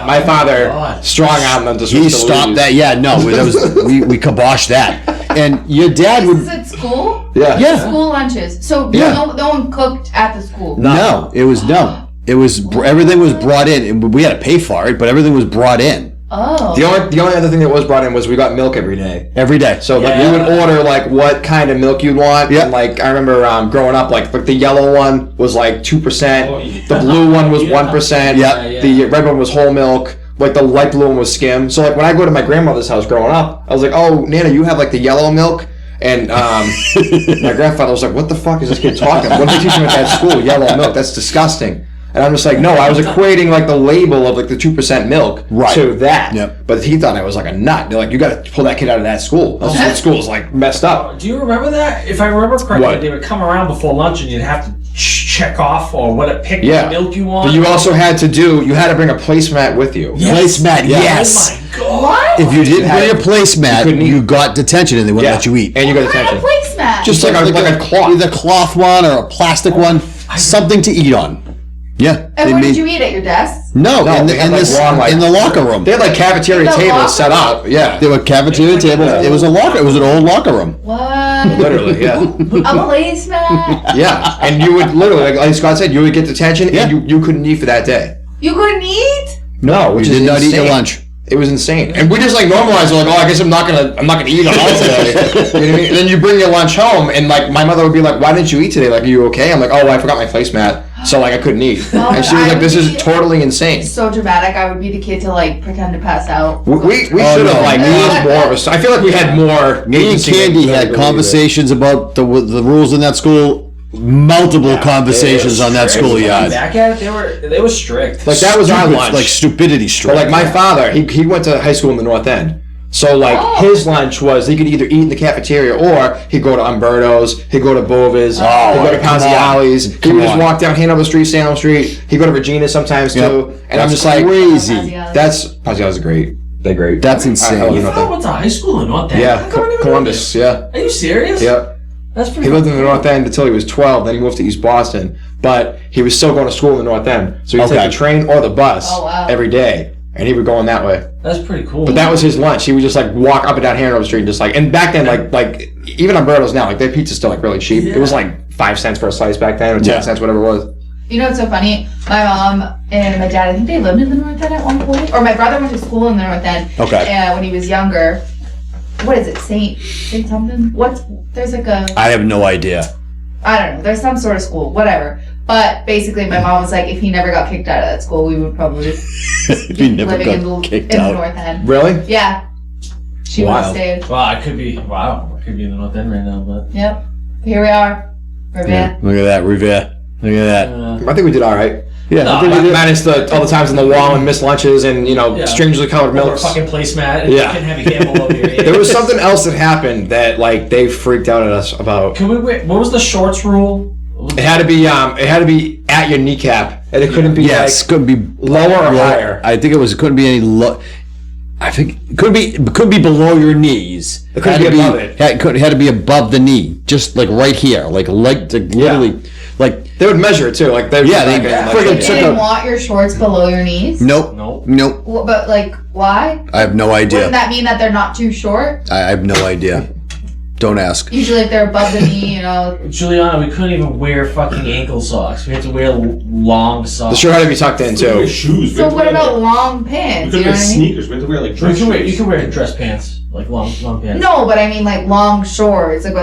my father strong armed them to switch He to stopped Luigi's. that. Yeah, no, that was we kiboshed that. And your dad This is would. at school? Yeah. Yeah. School lunches. So Yeah. no one cooked at the school. No, it was no. It was everything was brought in, and we had to pay for it, but everything was brought in Oh. The only other thing that was brought in was we got milk every day. every day. So like Yeah. we would order like what kind of milk you'd want. Yeah. And like I remember growing up, like the yellow one was like 2%. Oh, yeah. The blue one was Yeah. 1%. Yeah. The red one was whole milk. Like the light blue one was skim. So like when I go to my grandmother's house growing up, I was like, oh Nana, you have like the yellow milk. And my grandfather was like, what the fuck is this kid talking? What did they teach him at that school? Yellow milk. That's disgusting. And I'm just like, no, I was equating like the label of like the 2% milk Right. to that. Yep. But he thought I was like a nut. They're like, you got to pull that kid out of that school. That school's like messed up. Do you remember that? If I remember correctly, What? they would come around before lunch and you'd have to check off or what pick Yeah. the milk you want. But you also had to bring a placemat with you. Yes. Placemat, Yeah. yes. Oh my god. What? If you didn't bring a placemat, couldn't eat. you got detention and they wouldn't let you eat. And you got What kind of attention. placemat? Just like a cloth. Either cloth one or a plastic one, something to eat on. Yeah. And where did you eat? At your desk? No, No, in, they the, had, in, like, this, long, like- in the locker room. They had like cafeteria The tables locker set up. Yeah. There were cafeteria tables. It was a locker. It was an old locker room. What? Literally, yeah. A placemat? Yeah. And you would literally, like Scott said, you would get detention Yeah. and you couldn't eat for that day. You couldn't eat? No, You which did is not eat your insane. lunch. It was insane, and we just like normalized it, like, oh, I guess I'm not gonna eat at all today. You know what I mean? And then you bring your lunch home, and like my mother would be like, "Why didn't you eat today? Like, are you okay?" I'm like, "Oh, I forgot my placemat, so like I couldn't eat." Oh, And she was I like, "This is would be- totally insane." So dramatic. I would be the kid to like pretend to pass out. We Oh, should have no. like Me used and- more of a. I feel like we had more. Me and agency Candy than had we really conversations about the rules in that school. Multiple conversations on that schoolyard. Back at it, they were strict. did. Like that was our Stupid, lunch. like stupidity But strike. like my father, he went to high school in the North End. So like Oh. his lunch was he could either eat in the cafeteria or he'd go to Umberto's, he'd go to Bova's, Oh, he'd go to come on. Panziali's, he Come would just on. walk down Hanover Street, Salem Street, he'd go to Regina sometimes Yep. too. And I'm That's just like crazy. that's Panziali's great. They're great. That's insane. I love You North thought I End. went to high school in North End? Yeah, How come I never knew Columbus, this? yeah. Are you serious? Yep. That's pretty He lived in the North End until he was 12. Then he moved to East Boston, but he was still going to school in the North End. So he'd Okay. take the train or the bus Oh, wow. every day, and he would go on that way. That's pretty cool. But that was his lunch. He would just like walk up and down Hanover Street, and just like. And back then, like even Umberto's now, like their pizza's still like really cheap. It was like 5 cents for a slice back then, or 10 Yeah. cents, whatever it was. You know what's so funny? My mom and my dad, I think they lived in the North End at one point. Or my brother went to school in the North End. Okay. When he was younger. What is it? Saint something? There's like a, I have no idea. I don't know. There's some sort of school. Whatever. But basically my mom was like, if he never got kicked out of that school, we would probably He never living in the, got kicked in the out. North End. Really? Yeah. She would have Wild. stayed. Wow, I could be. Wow, I could be in the North End right now, but. Yep. Here we are. We're Yeah, back. look at that, Revere. Look at that. I think we did all right. Yeah, No, I think we did. Minus all the times on the wall and missed lunches and Yeah. strangely colored Or a milks. fucking placemat, and Yeah. you can have your hand below your ear. There was something else that happened that like they freaked out at us about. Can we wait? What was the shorts rule? It had to be at your kneecap, and it couldn't be Yes, couldn't be lower or higher. I think it couldn't be any low. I think it could be below your knees. It couldn't Had be to above it. Had to be above the knee, just like right here, like literally, like They would measure it too, like they Yeah, they like, friggin' You took didn't a- want your shorts below your knees? nope, Nope. nope. But like, why? I have no Wouldn't idea. that mean that they're not too short? I have no idea. Don't ask. Usually if they're above the knee, you know. Juliana, we couldn't even wear fucking ankle socks. We had to wear long The socks. shirt had to be tucked in We had to wear too. shoes. We So had to what wear, about like, long We pants? could You know wear what I mean? sneakers. We had to wear like You dress shoes. can wear dress pants, like long pants. No, but I mean like long shorts. Like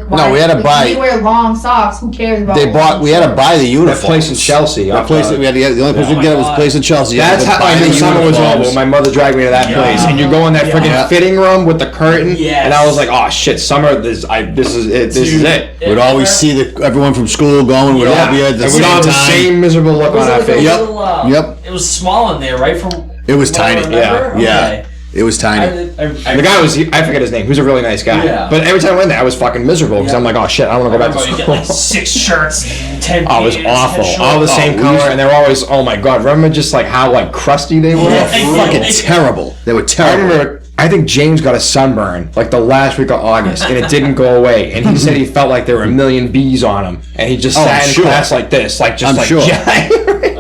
why? No, we had to like, buy- If you wear long socks, who cares about? They long bought. We had to shorts? buy the That uniform. place in Chelsea. That place. We had to get, the only place we could get it was a place in Chelsea. You had That's to how buy I knew the summer was uniforms. over. When my mother dragged me to that Yeah. place, and you go in that Yeah. freaking fitting room with the curtain, Yes. and I was like, "Oh shit, summer! This is it. This is it." We'd always see everyone from school going. We'd all be at the and same we'd all have time. the same miserable look Was on it our like a face. Yep. little, Yep. It was small in there, right? From It was what I tiny. remember? Yeah. Okay. It was tiny. The guy was, I forget his name. He was a really nice guy. Yeah. But every time I went there, I was fucking miserable because I'm like, oh shit, I don't want to go back to You school. get like 6 shirts, and 10 Oh, it was pants, awful. 10 All the shorts. same color, and they're always, oh my god. Remember just like how like crusty they were? Fucking terrible. They were I terrible. remember, I think James got a sunburn like the last week of August, and it didn't go away. And he said he felt like there were a million bees on him, and he just Oh, sat I'm in sure. class like this, like just I'm like sure.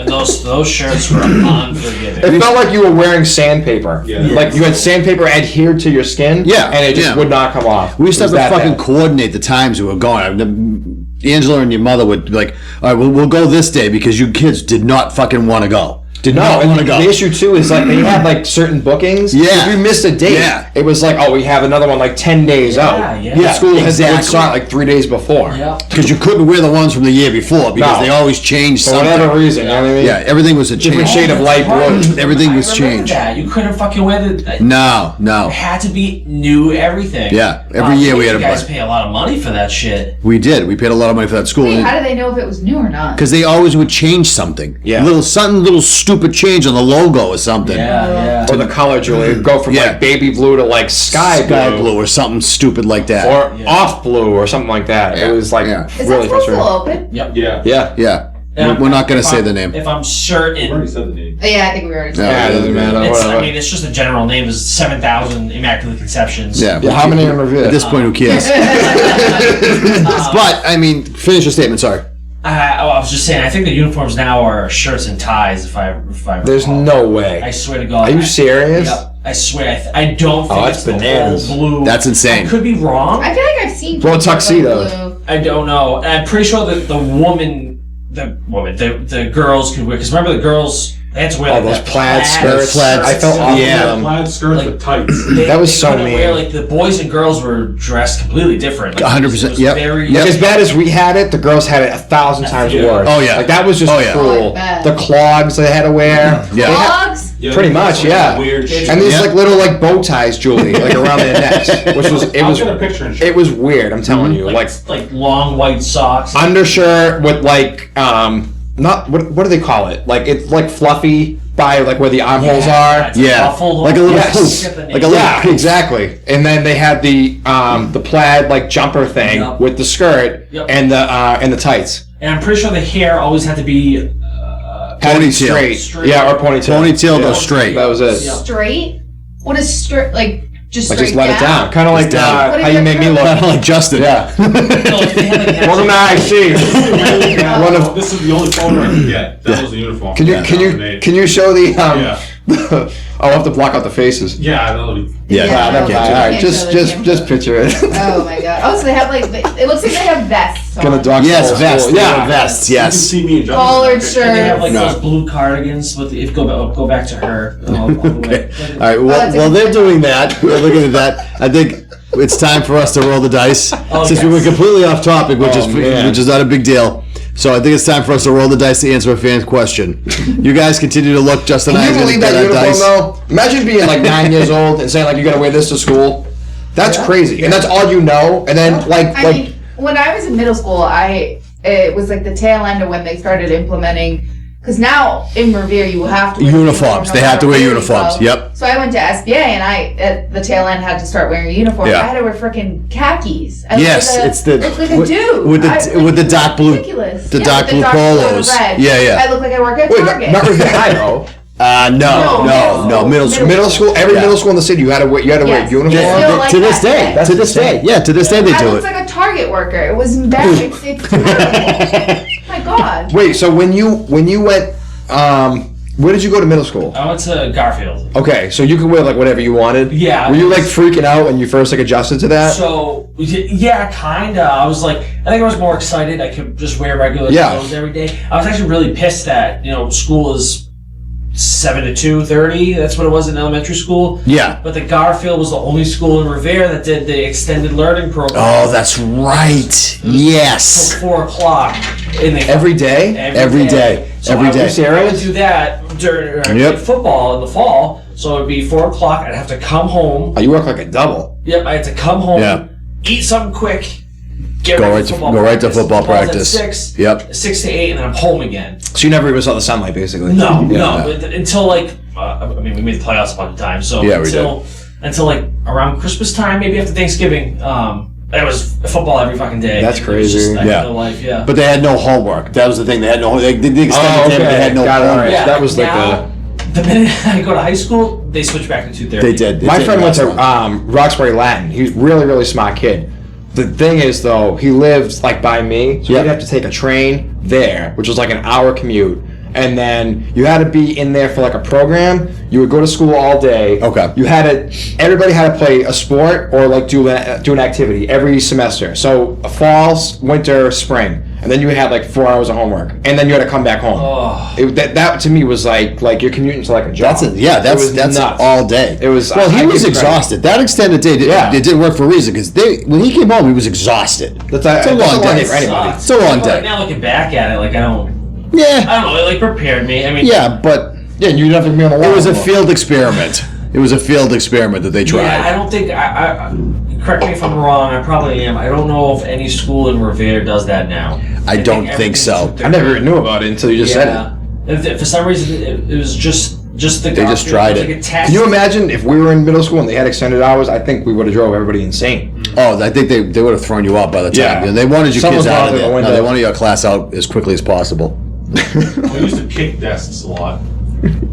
And those shirts were unforgiving. It felt like you were wearing sandpaper. Yeah. Like you had sandpaper adhered to your skin. Yeah, and it just yeah. would not come off. We used to It have was to that fucking bad. coordinate the times we were going. Angela and your mother would be like, all right, we'll go this day because you kids did not fucking want to go. Did No, not and want to the go. issue too is like they had like certain bookings. Yeah. If you missed a date, Yeah. it was like, oh, we have another one like 10 days out. yeah. The school has exactly. would start like 3 days before. Yeah. Because you couldn't wear the ones from the year before because No. they always changed For something. whatever reason, you know what I mean? Yeah, everything was a Different change. shade of light blue. Everything was I remember changed. that. You couldn't fucking wear the. No. It had to be new everything. Yeah, every year we had you to guys buy. pay a lot of money for that shit. We did. We paid a lot of money for that school. Wait, how do they know if it was new or not? Because they always would change something. Yeah. Little stupid change on the logo or something. Yeah. Or the color, Julie. It'd go from Yeah. like baby blue to like sky blue. or something stupid like that. Or off blue or something like that. Yeah. It was like Yeah. Is really that school still frustrating. open? Yep. Yeah. Yeah. Yeah. And We're not going if to say I'm- the name. If I'm We certain, already said the name. Yeah, I think we already said Yeah, it doesn't matter. it's. Whatever. I mean, it's just a general name. Is 7,000 Immaculate Conceptions. Yeah. Yeah, how many are in review? At this point, who cares? But, I mean, finish your statement, sorry. I was just saying. I think the uniforms now are shirts and ties. If I There's recall. no I way. swear to God. Are you serious? Yep. I swear. I don't think that's it's the bananas. whole blue. That's insane. I could be wrong. I feel like I've seen Well, people with, tuxedos. blue. I don't know. I'm pretty sure that the girls could wear. Because remember, the girls they had to wear All like those that plaid skirts. Plaid I felt skirts. awful Yeah. for them. Plaid skirts Like- with tights. That was they so couldn't mean. Wear, like the boys and girls were dressed completely different. Like, 100%, it was yep. Very, Yep. Like, as bad as we had it, the girls had it 1,000 times Yeah. worse. Oh, yeah. Like that was just Oh, yeah. cruel. Oh, I bet. The clogs they had to wear. Yeah. They had- Dogs? Yeah, Pretty they much, got some yeah. Weird shit. and these Yeah. like little like bow ties, Julie, like around their necks, which was it I'll was get a picture and show it was weird. I'm telling you, like long white socks. undershirt with like not what do they call it? Like it's like fluffy by like where the armholes are. It's Yeah. ruffled Like a little Yes. poof. Like Like a little Yeah, poof. exactly. And then they had the plaid like jumper thing Yep. with the skirt Yep. and the tights. And I'm pretty sure the hair always had to be Had to be Ponytail. Straight. Yeah, or ponytail. Ponytail Yeah. goes straight. That was it. Yeah. Straight? What is straight? Like, just Like straight just let it down. Kind of like Just down. What how is you your made me curl? look. Kind of like Justin. Yeah. No, if they had, like, Welcome to IC. One of This is the only photo I could get. That was the uniform. Can you Yeah, can you 2008. can you show the Yeah. I'll have to block out the faces. Yeah, I know. Yeah. Yeah, Never mind. no, All right, can't just show just them. just picture it. Oh my god. Oh, so they have like, it looks like they have vests on. Gonna dog Yes, school. vests. They Yeah. were vests, You can yes. see me and Justin. Collared in that picture. And they have shirt. like No. those blue cardigans with if go back to her. All the way. All right, well, that's a while good they're point. doing that, we're looking at that, I think it's time for us to roll the dice. Oh, Since we yes. were completely off topic, which Oh, man. is not a big deal. So I think it's time for us to roll the dice to answer a fan's question. You guys continue to look. Justin and I Can are you going to believe get that our uniform dice. though? Imagine being like 9 years old and saying like you gotta wear this to school. That's crazy, and that's all you know. And then I mean, when I was in middle school, it was like the tail end of when they started implementing. Because now in Revere you have to wear Uniforms. no They have to matter wear where you uniforms. go. Yep. So I went to SBA and I at the tail end had to start wearing a uniform. Yeah. I had to wear freaking khakis. I looked Yes, like a, it's the- looked like a with- dude. with the- I- with the dark blue- ridiculous. the Yeah, dark with blue dark blue and polos. red. Yeah, yeah. I look like I work at wait, Target. not Revere High though. No, middle school. Middle school, every Yeah. middle school in the city, you had to wear Yes. uniform. Yeah. Still like To this that day, today. That's to this day, insane. yeah, to this day they I do looked it. like a Target worker. It was embarrassing. It's terrible. My God. Wait, so when you went, where did you go to middle school? I went to Garfield. Okay, so you could wear like whatever you wanted. Yeah. Were you like freaking out when you first like adjusted to that? So yeah, kinda. I was like, I think I was more excited. I could just wear regular Yeah. clothes every day. I was actually really pissed that school is 7 to 2:30. That's what it was in elementary school. Yeah. But the Garfield was the only school in Revere that did the extended learning program. Oh, that's right. Yes. Till 4:00. And they Every day? Every day. So Every I day. would, I would do that during Yep. football in the fall. So it'd be 4:00. I'd have to come home. Oh, you work like a double. Yep, I had to come home, Yeah. eat something quick, get Go ready right for to go right to football Football's practice. At 6. Yep. 6 to 8, and then I'm home again. So you never even saw the sunlight, basically. No, Yeah. no. Until like, I mean, we made the playoffs a bunch of times. So Yeah, we until like around Christmas time, maybe after Thanksgiving, it was football every fucking day. That's It was crazy. just that Yeah. kind of life, yeah. But they had no homework. That was the thing. They had no. They did the extended Oh, day, but okay. they had no Got it, all homework. right. yeah, that was like now, the minute I go to high school, they switch back to 2:30. They did. My friend went to last one. Roxbury Latin. He's really, really smart kid. The thing is, though, he lived like by me, so Yeah. he'd have to take a train there, which was like an hour commute, and then you had to be in there for like a program. You would go to school all day. Okay. You had to. Everybody had to play a sport or like do an activity every semester. So fall, winter, spring, and then you had like 4 hours of homework, and then you had to come back home. Oh. That to me was like you're commuting to like a job. That's it. Yeah, It was that's nuts. all day. It was. Well, he I was give you credit. exhausted. That extended day, Yeah. it did work for a reason because when he came home, he was exhausted. That's It's a long day. for anybody. Sucks. It's a long But, day. like, now looking back at it, like I don't Yeah, know, it like prepared me. I mean, yeah, but Yeah, you didn't have to be on the wall. it was a field experiment. It was a field experiment that they tried. Yeah, I don't think. I correct me if I'm wrong. I probably am. I don't know if any school in Revere does that now. I don't think so. I never even knew about it until you just said it. If for some reason it was just the. They just tried like it. a test. Can you imagine if we were in middle school and they had extended hours? I think we would have drove everybody insane. Oh, I think they would have thrown you out by the time. Yeah. And they wanted you Someone's kids out out of the there. window. No, they wanted your class out as quickly as possible. We used to kick desks a lot.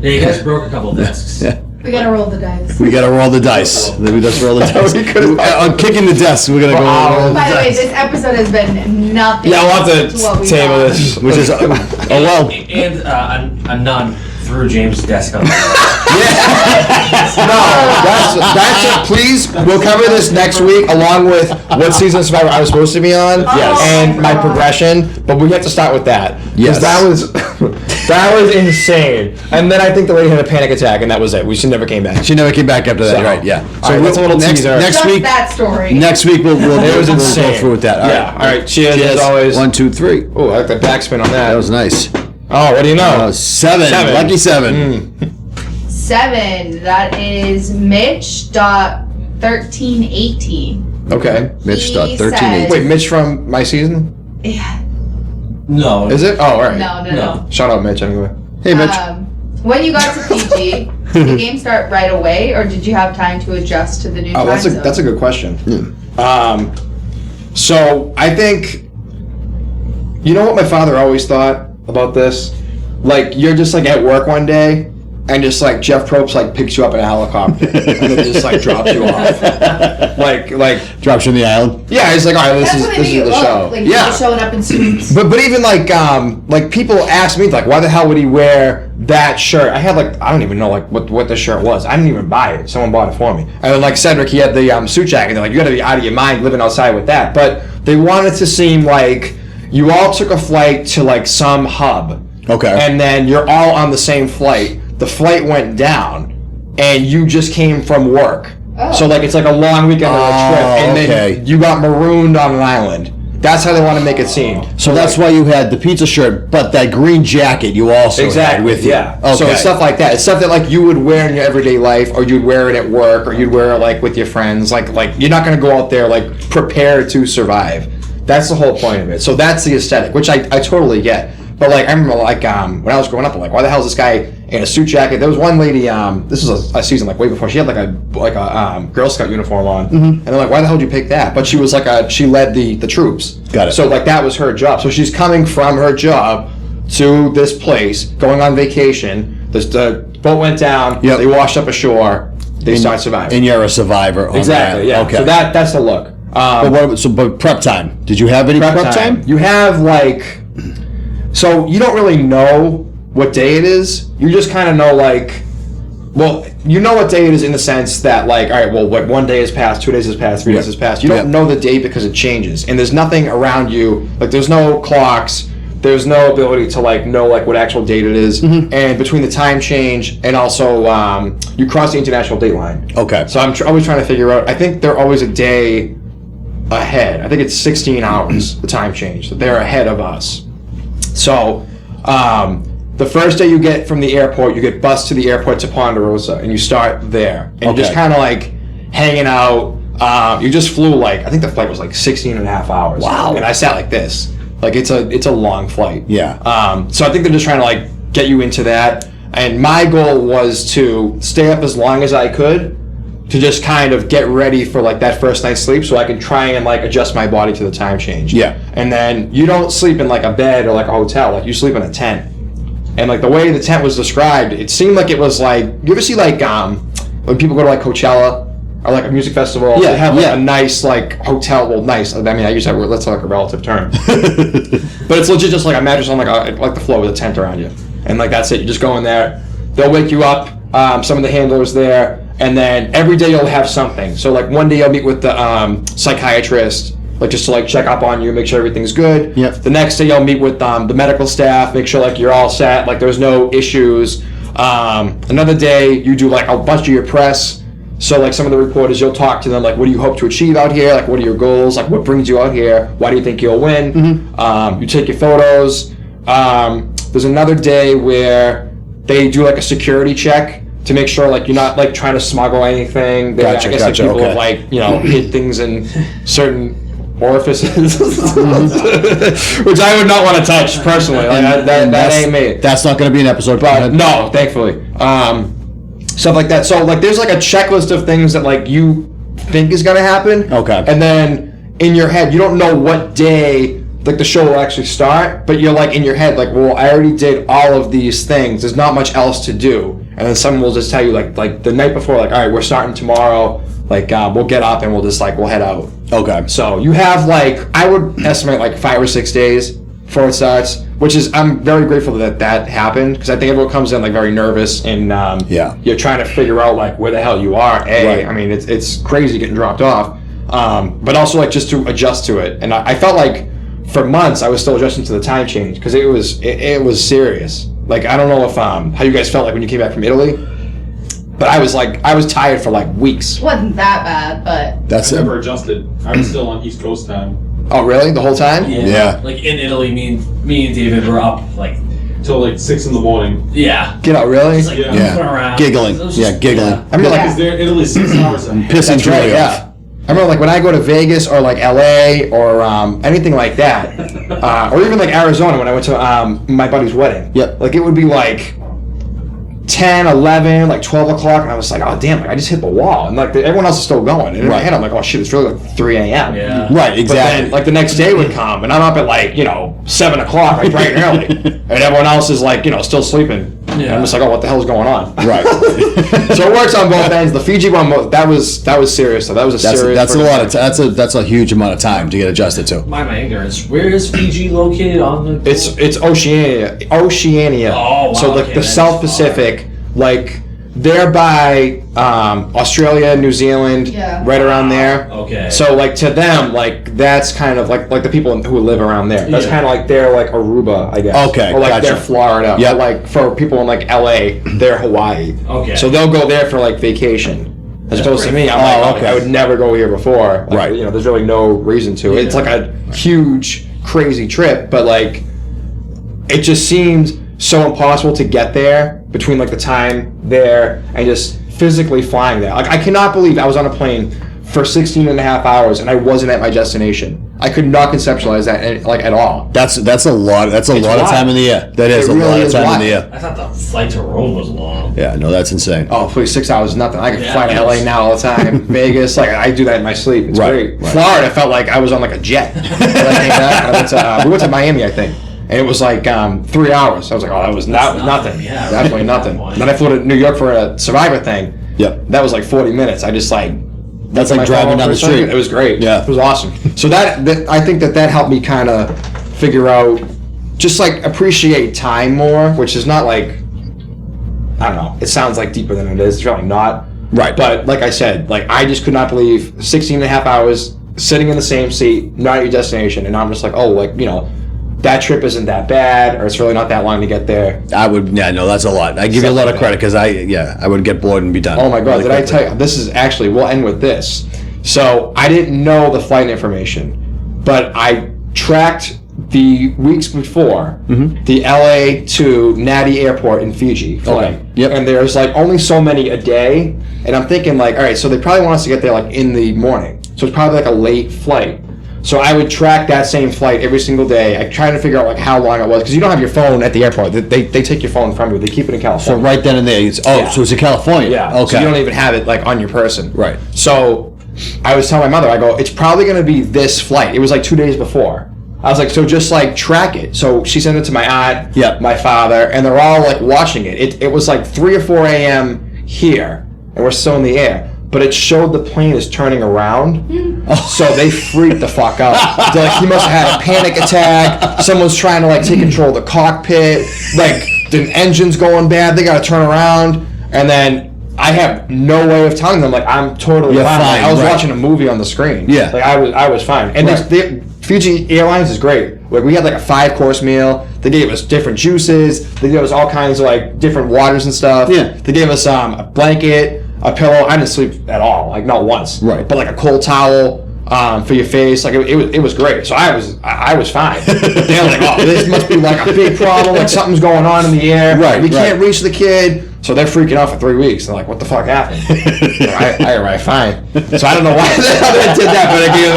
Yeah, you guys broke a couple of desks. Yeah. We gotta roll the dice. We gotta roll the dice. Maybe let's roll the dice. We could've- I'm kicking the desk. We're gonna go roll the By the way, dice. this episode has been nothing. Yeah, I'll have to what to we table thought. this. Which is oh well. And a nun threw James' desk on the No, that's it. Please, we'll cover this next week along with what season of Survivor I was supposed to be on. Yes. And my progression, but we have to start with that. 'Cause Yes. that was insane. And then I think the lady had a panic attack, and that was it. She never came back. She never came back after that. So, Right? Yeah. all right, that's a little next, teaser. Next Just week. that story. Next week we'll It was we'll insane. go through with that. All Yeah. right. All right. Cheers, as always. 1, 2, 3. Oh, I like the backspin on that. That was nice. Oh, what do you know? 7. Seven. Lucky 7. 7. That is Mitch.1318. Okay. Mitch He dot 13. said- Wait, Mitch from my season? Yeah. No. Is it? Oh, all right. No. Shout out, Mitch. Anyway. Hey, Mitch. When you got to PG, did the game start right away, or did you have time to adjust to the new Oh, time zone? that's a good question. So I think, you know what my father always thought about this? Like, you're just like at work one day, and just like Jeff Probst like picks you up in a helicopter, and then just like drops you off. Like Drops you on the island. yeah, he's like, all right, That's this what they is make it the look show. like. Yeah. People showing up in suits. But even like people ask me like, why the hell would he wear that shirt? I had like, I don't even know like what the shirt was. I didn't even buy it. Someone bought it for me. And then like Cedric, he had the suit jacket. They're like, you got to be out of your mind living outside with that. But they wanted to seem like you all took a flight to like some hub. Okay. And then you're all on the same flight. The flight went down, and you just came from work. Oh. So like it's like a long weekend of a trip, and okay. then you got marooned on an island. That's how they want to make it seem. So that's why you had the pizza shirt, but that green jacket you also had with you. Yeah. Okay. So it's stuff like that. It's stuff that like you would wear in your everyday life, or you'd wear it at work, or you'd wear it like with your friends. Like you're not gonna go out there like prepared to survive. That's the whole point of it. So that's the aesthetic, which I totally get. But like I remember like when I was growing up, I'm like, why the hell is this guy in a suit jacket? There was one lady. This was a season like way before. She had like a Girl Scout uniform on, and they're like, why the hell did you pick that? But she was like she led the troops. Got it. So like that was her job. So she's coming from her job to this place, going on vacation. The boat went down. Yep. They washed up ashore. They started surviving. And you're a survivor. On Exactly. that. Yeah. Okay. So that's the look. But prep time. Did you have any prep time? You have like, so you don't really know what day it is. You just kind of know like, well, you know what day it is in the sense that like, all right, well, like 1 day has passed, 2 days has passed, 3 days has passed. You don't know the date because it changes, and there's nothing around you. Like there's no clocks. There's no ability to like know like what actual date it is. And between the time change and also you cross the international date line. Okay. So I'm always trying to figure out. I think they're always a day ahead. I think it's 16 hours, the time change, that they're ahead of us. So, the first day you get from the airport, you get bused to the airport to Ponderosa, and you start there. And you're just Okay. kind of like hanging out. You just flew like, I think the flight was like 16 and a half hours. Wow. And I sat like this. Like it's a long flight. Yeah. So I think they're just trying to like get you into that. And my goal was to stay up as long as I could to just kind of get ready for like that first night's sleep so I can try and like adjust my body to the time change. Yeah. And then you don't sleep in like a bed or like a hotel, like you sleep in a tent. And like the way the tent was described, it seemed like it was like, you ever see like when people go to like Coachella or like a music festival, Yeah, they have like yeah. a nice like hotel, well nice, I mean I use that word, that's like a relative term. But it's legit just like a mattress on like the floor with a tent around you. And like that's it, you just go in there, they'll wake you up, some of the handlers there, and then every day you'll have something. So like one day you'll meet with the psychiatrist, like just to like check up on you, make sure everything's good. Yep. The next day you'll meet with the medical staff, make sure like you're all set, like there's no issues. Another day you do like a bunch of your press. So like some of the reporters, you'll talk to them like, what do you hope to achieve out here? Like what are your goals? Like what brings you out here? Why do you think you'll win? You take your photos. There's another day where they do like a security check to make sure like you're not like trying to smuggle anything. I guess like people okay. have like, you know, hid things in certain orifices, which I would not want to touch personally. Like that ain't me. That's not going to be an episode. But no, thankfully. Stuff like that. So like there's like a checklist of things that like you think is gonna happen. Okay. And then in your head, you don't know what day like the show will actually start, but you're like in your head like, well, I already did all of these things. There's not much else to do. And then someone will just tell you like the night before, like, all right, we're starting tomorrow. Like we'll get up and we'll head out. Okay. So you have like, I would estimate like 5 or 6 days before it starts, which is, I'm very grateful that happened, because I think everyone comes in like very nervous and you're trying to figure out like where the hell you are. Right. I mean, it's crazy getting dropped off, but also like just to adjust to it. And I felt like for months I was still adjusting to the time change, because it was serious. Like I don't know if how you guys felt like when you came back from Italy, but I was tired for like weeks. It wasn't that bad, but That's I it. never adjusted. I was still on East Coast time Oh really? The whole time? Yeah. Like in Italy, me and David were up like, till like 6 in the morning. yeah. Get out, really? Just like Yeah. goofing around. Giggling. It was Yeah, giggling. I remember like Because they're Italy's 6 hours ahead. Pissing That's right, Julie yeah. off. I remember like when I go to Vegas or like LA or anything like that, or even like Arizona when I went to my buddy's wedding. Yep. Like it would be like 10, 11, like 12 o'clock, and I was like, oh damn, like I just hit the wall. And like everyone else is still going. And in my Right. head, I'm like, oh shit, it's really like 3 a.m. Yeah. Right, But exactly. then, like the next day would come, and I'm up at like 7 o'clock, like bright and early, and everyone else is like still sleeping. And I'm just like, oh, what the hell is going on? Right. So it works on both ends. The Fiji one, that was serious. So that was a serious. That's a lot of that's a huge amount of time to get adjusted to. My ignorance. Where is Fiji located on the? It's Oceania. Oh, wow, So like okay, the that's South Pacific, like they're by Australia, New Zealand, Yeah. right around there. Okay. So like to them, like that's kind of like the people who live around there. That's Yeah. kind of like they're like Aruba, I guess. Okay, Or like gotcha. they're Florida. Yep. Or like for people in like LA, they're Hawaii. Okay. So they'll go there for like vacation. As opposed to great. me, I'm Oh, like, okay. I would never go here before. Like, Right. There's really no reason to. It's Yeah. like a huge, crazy trip, but like, it just seemed so impossible to get there between like the time there and just physically flying there. Like I cannot believe I was on a plane for 16 and a half hours and I wasn't at my destination. I could not conceptualize that like at all. That's a lot. That's a It's lot of wild. time in the year. That is It a really lot of is time in wild. the year. I thought the flight to Rome was long. Yeah, no, that's insane. Oh, please, 6 hours is nothing. I could Yeah, fly to it LA is. now all the time. Vegas, like I do that in my sleep. It's Right, great. right. Florida felt like I was on like a jet. When I came back, we went to Miami, I think, and it was like 3 hours. I was like, oh, that was nothing. nothing. Yeah, Definitely right. nothing. Point. Then I flew to New York for a Survivor thing. Yep. That was like 40 minutes. I just like. That's like my driving phone down for the a second. street. It was great. Yeah. It was awesome. So that I think that helped me kind of figure out, just like appreciate time more, which is not like, I don't know. It sounds like deeper than it is. It's really not. Right. But like I said, like I just could not believe 16 and a half hours sitting in the same seat, not at your destination, and I'm just like, oh, like that trip isn't that bad, or it's really not that long to get there. I would. Yeah, no, that's a lot. I give you a lot of credit because I would get bored and be done. Oh my God, really did I quickly. tell you? This is actually, we'll end with this. So I didn't know the flight information, but I tracked the weeks before the LA to Nadi Airport in Fiji flight. Okay. Yep. And there's like only so many a day. And I'm thinking like, all right, so they probably want us to get there like in the morning. So it's probably like a late flight. So I would track that same flight every single day. I try to figure out like how long it was because you don't have your phone at the airport. They take your phone from you. They keep it in So California. right then and there, so it's in California. Yeah. Okay. So you don't even have it like on your person. Right. So I was telling my mother, I go, it's probably going to be this flight. It was like 2 days before. I was like, so just like track it. So she sent it to my aunt, my father, and they're all like watching it. It was like 3 or 4 a.m. here, and we're still in the air. But it showed the plane is turning around, so they freaked the fuck out. They're like, he must have had a panic attack. Someone's trying to like take control of the cockpit. Like the engine's going bad. They got to turn around, and then I have no way of telling them like I'm totally fine. Like, I was watching a movie on the screen. Yeah, like I was fine. And Fiji Airlines is great. Like we had like a 5-course meal. They gave us different juices. They gave us all kinds of like different waters and stuff. Yeah. They gave us a blanket, a pillow. I didn't sleep at all, like not once. Right. But like a cold towel for your face. Like it was great. So I was fine. They're like, oh, this must be like a big problem. Like something's going on in the air. Right. We can't reach the kid. So they're freaking out for 3 weeks. They're like, what the fuck happened? I arrived fine. So I don't know why they did that, but I gave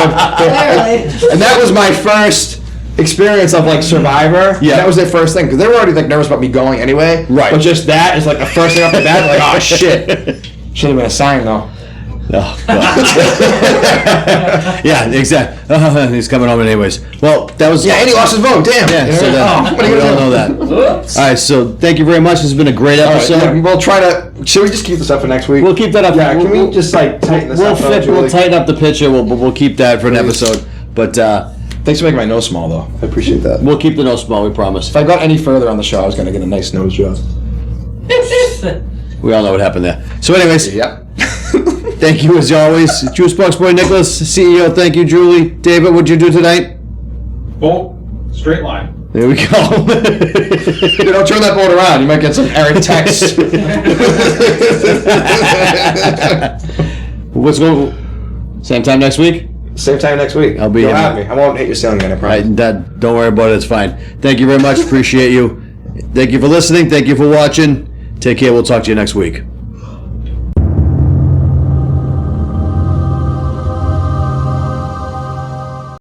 them. And that was my first experience of like Survivor. Yeah. That was their first thing because they were already like nervous about me going anyway. Right. But just that is like the first thing off the bat. Like, oh shit. Should have been a sign though. Oh, God. Yeah, exactly. He's coming home anyways. Well, that was... Yeah, and he lost his vote. Damn. Yeah, so that, what are you we gonna all do? know that. Oops. All right, so thank you very much. This has been a great All right, episode. yeah, we'll try to... Should we just keep this up for next week? We'll keep that up. Yeah, can We'll- we just like tighten this We'll up? we'll tighten up the picture. We'll keep that for an episode. But Thanks for making my nose small though. I appreciate that. we'll keep the nose small, we promise. If I got any further on the show, I was gonna get a nice nose job. We all know what happened there. So anyways, Yep. thank you as always. Juice Box Boy Nicholas, CEO, thank you, Julie. David, what'd you do tonight? Bolt, straight line. There we go. Dude, don't turn that board around. You might get some errant text. What's going? Same time next week? Same time next week. I'll be You'll in. have me. I won't hit your ceiling again, I promise. Don't worry about it. It's fine. Thank you very much. Appreciate you. Thank you for listening. Thank you for watching. Take care. We'll talk to you next week.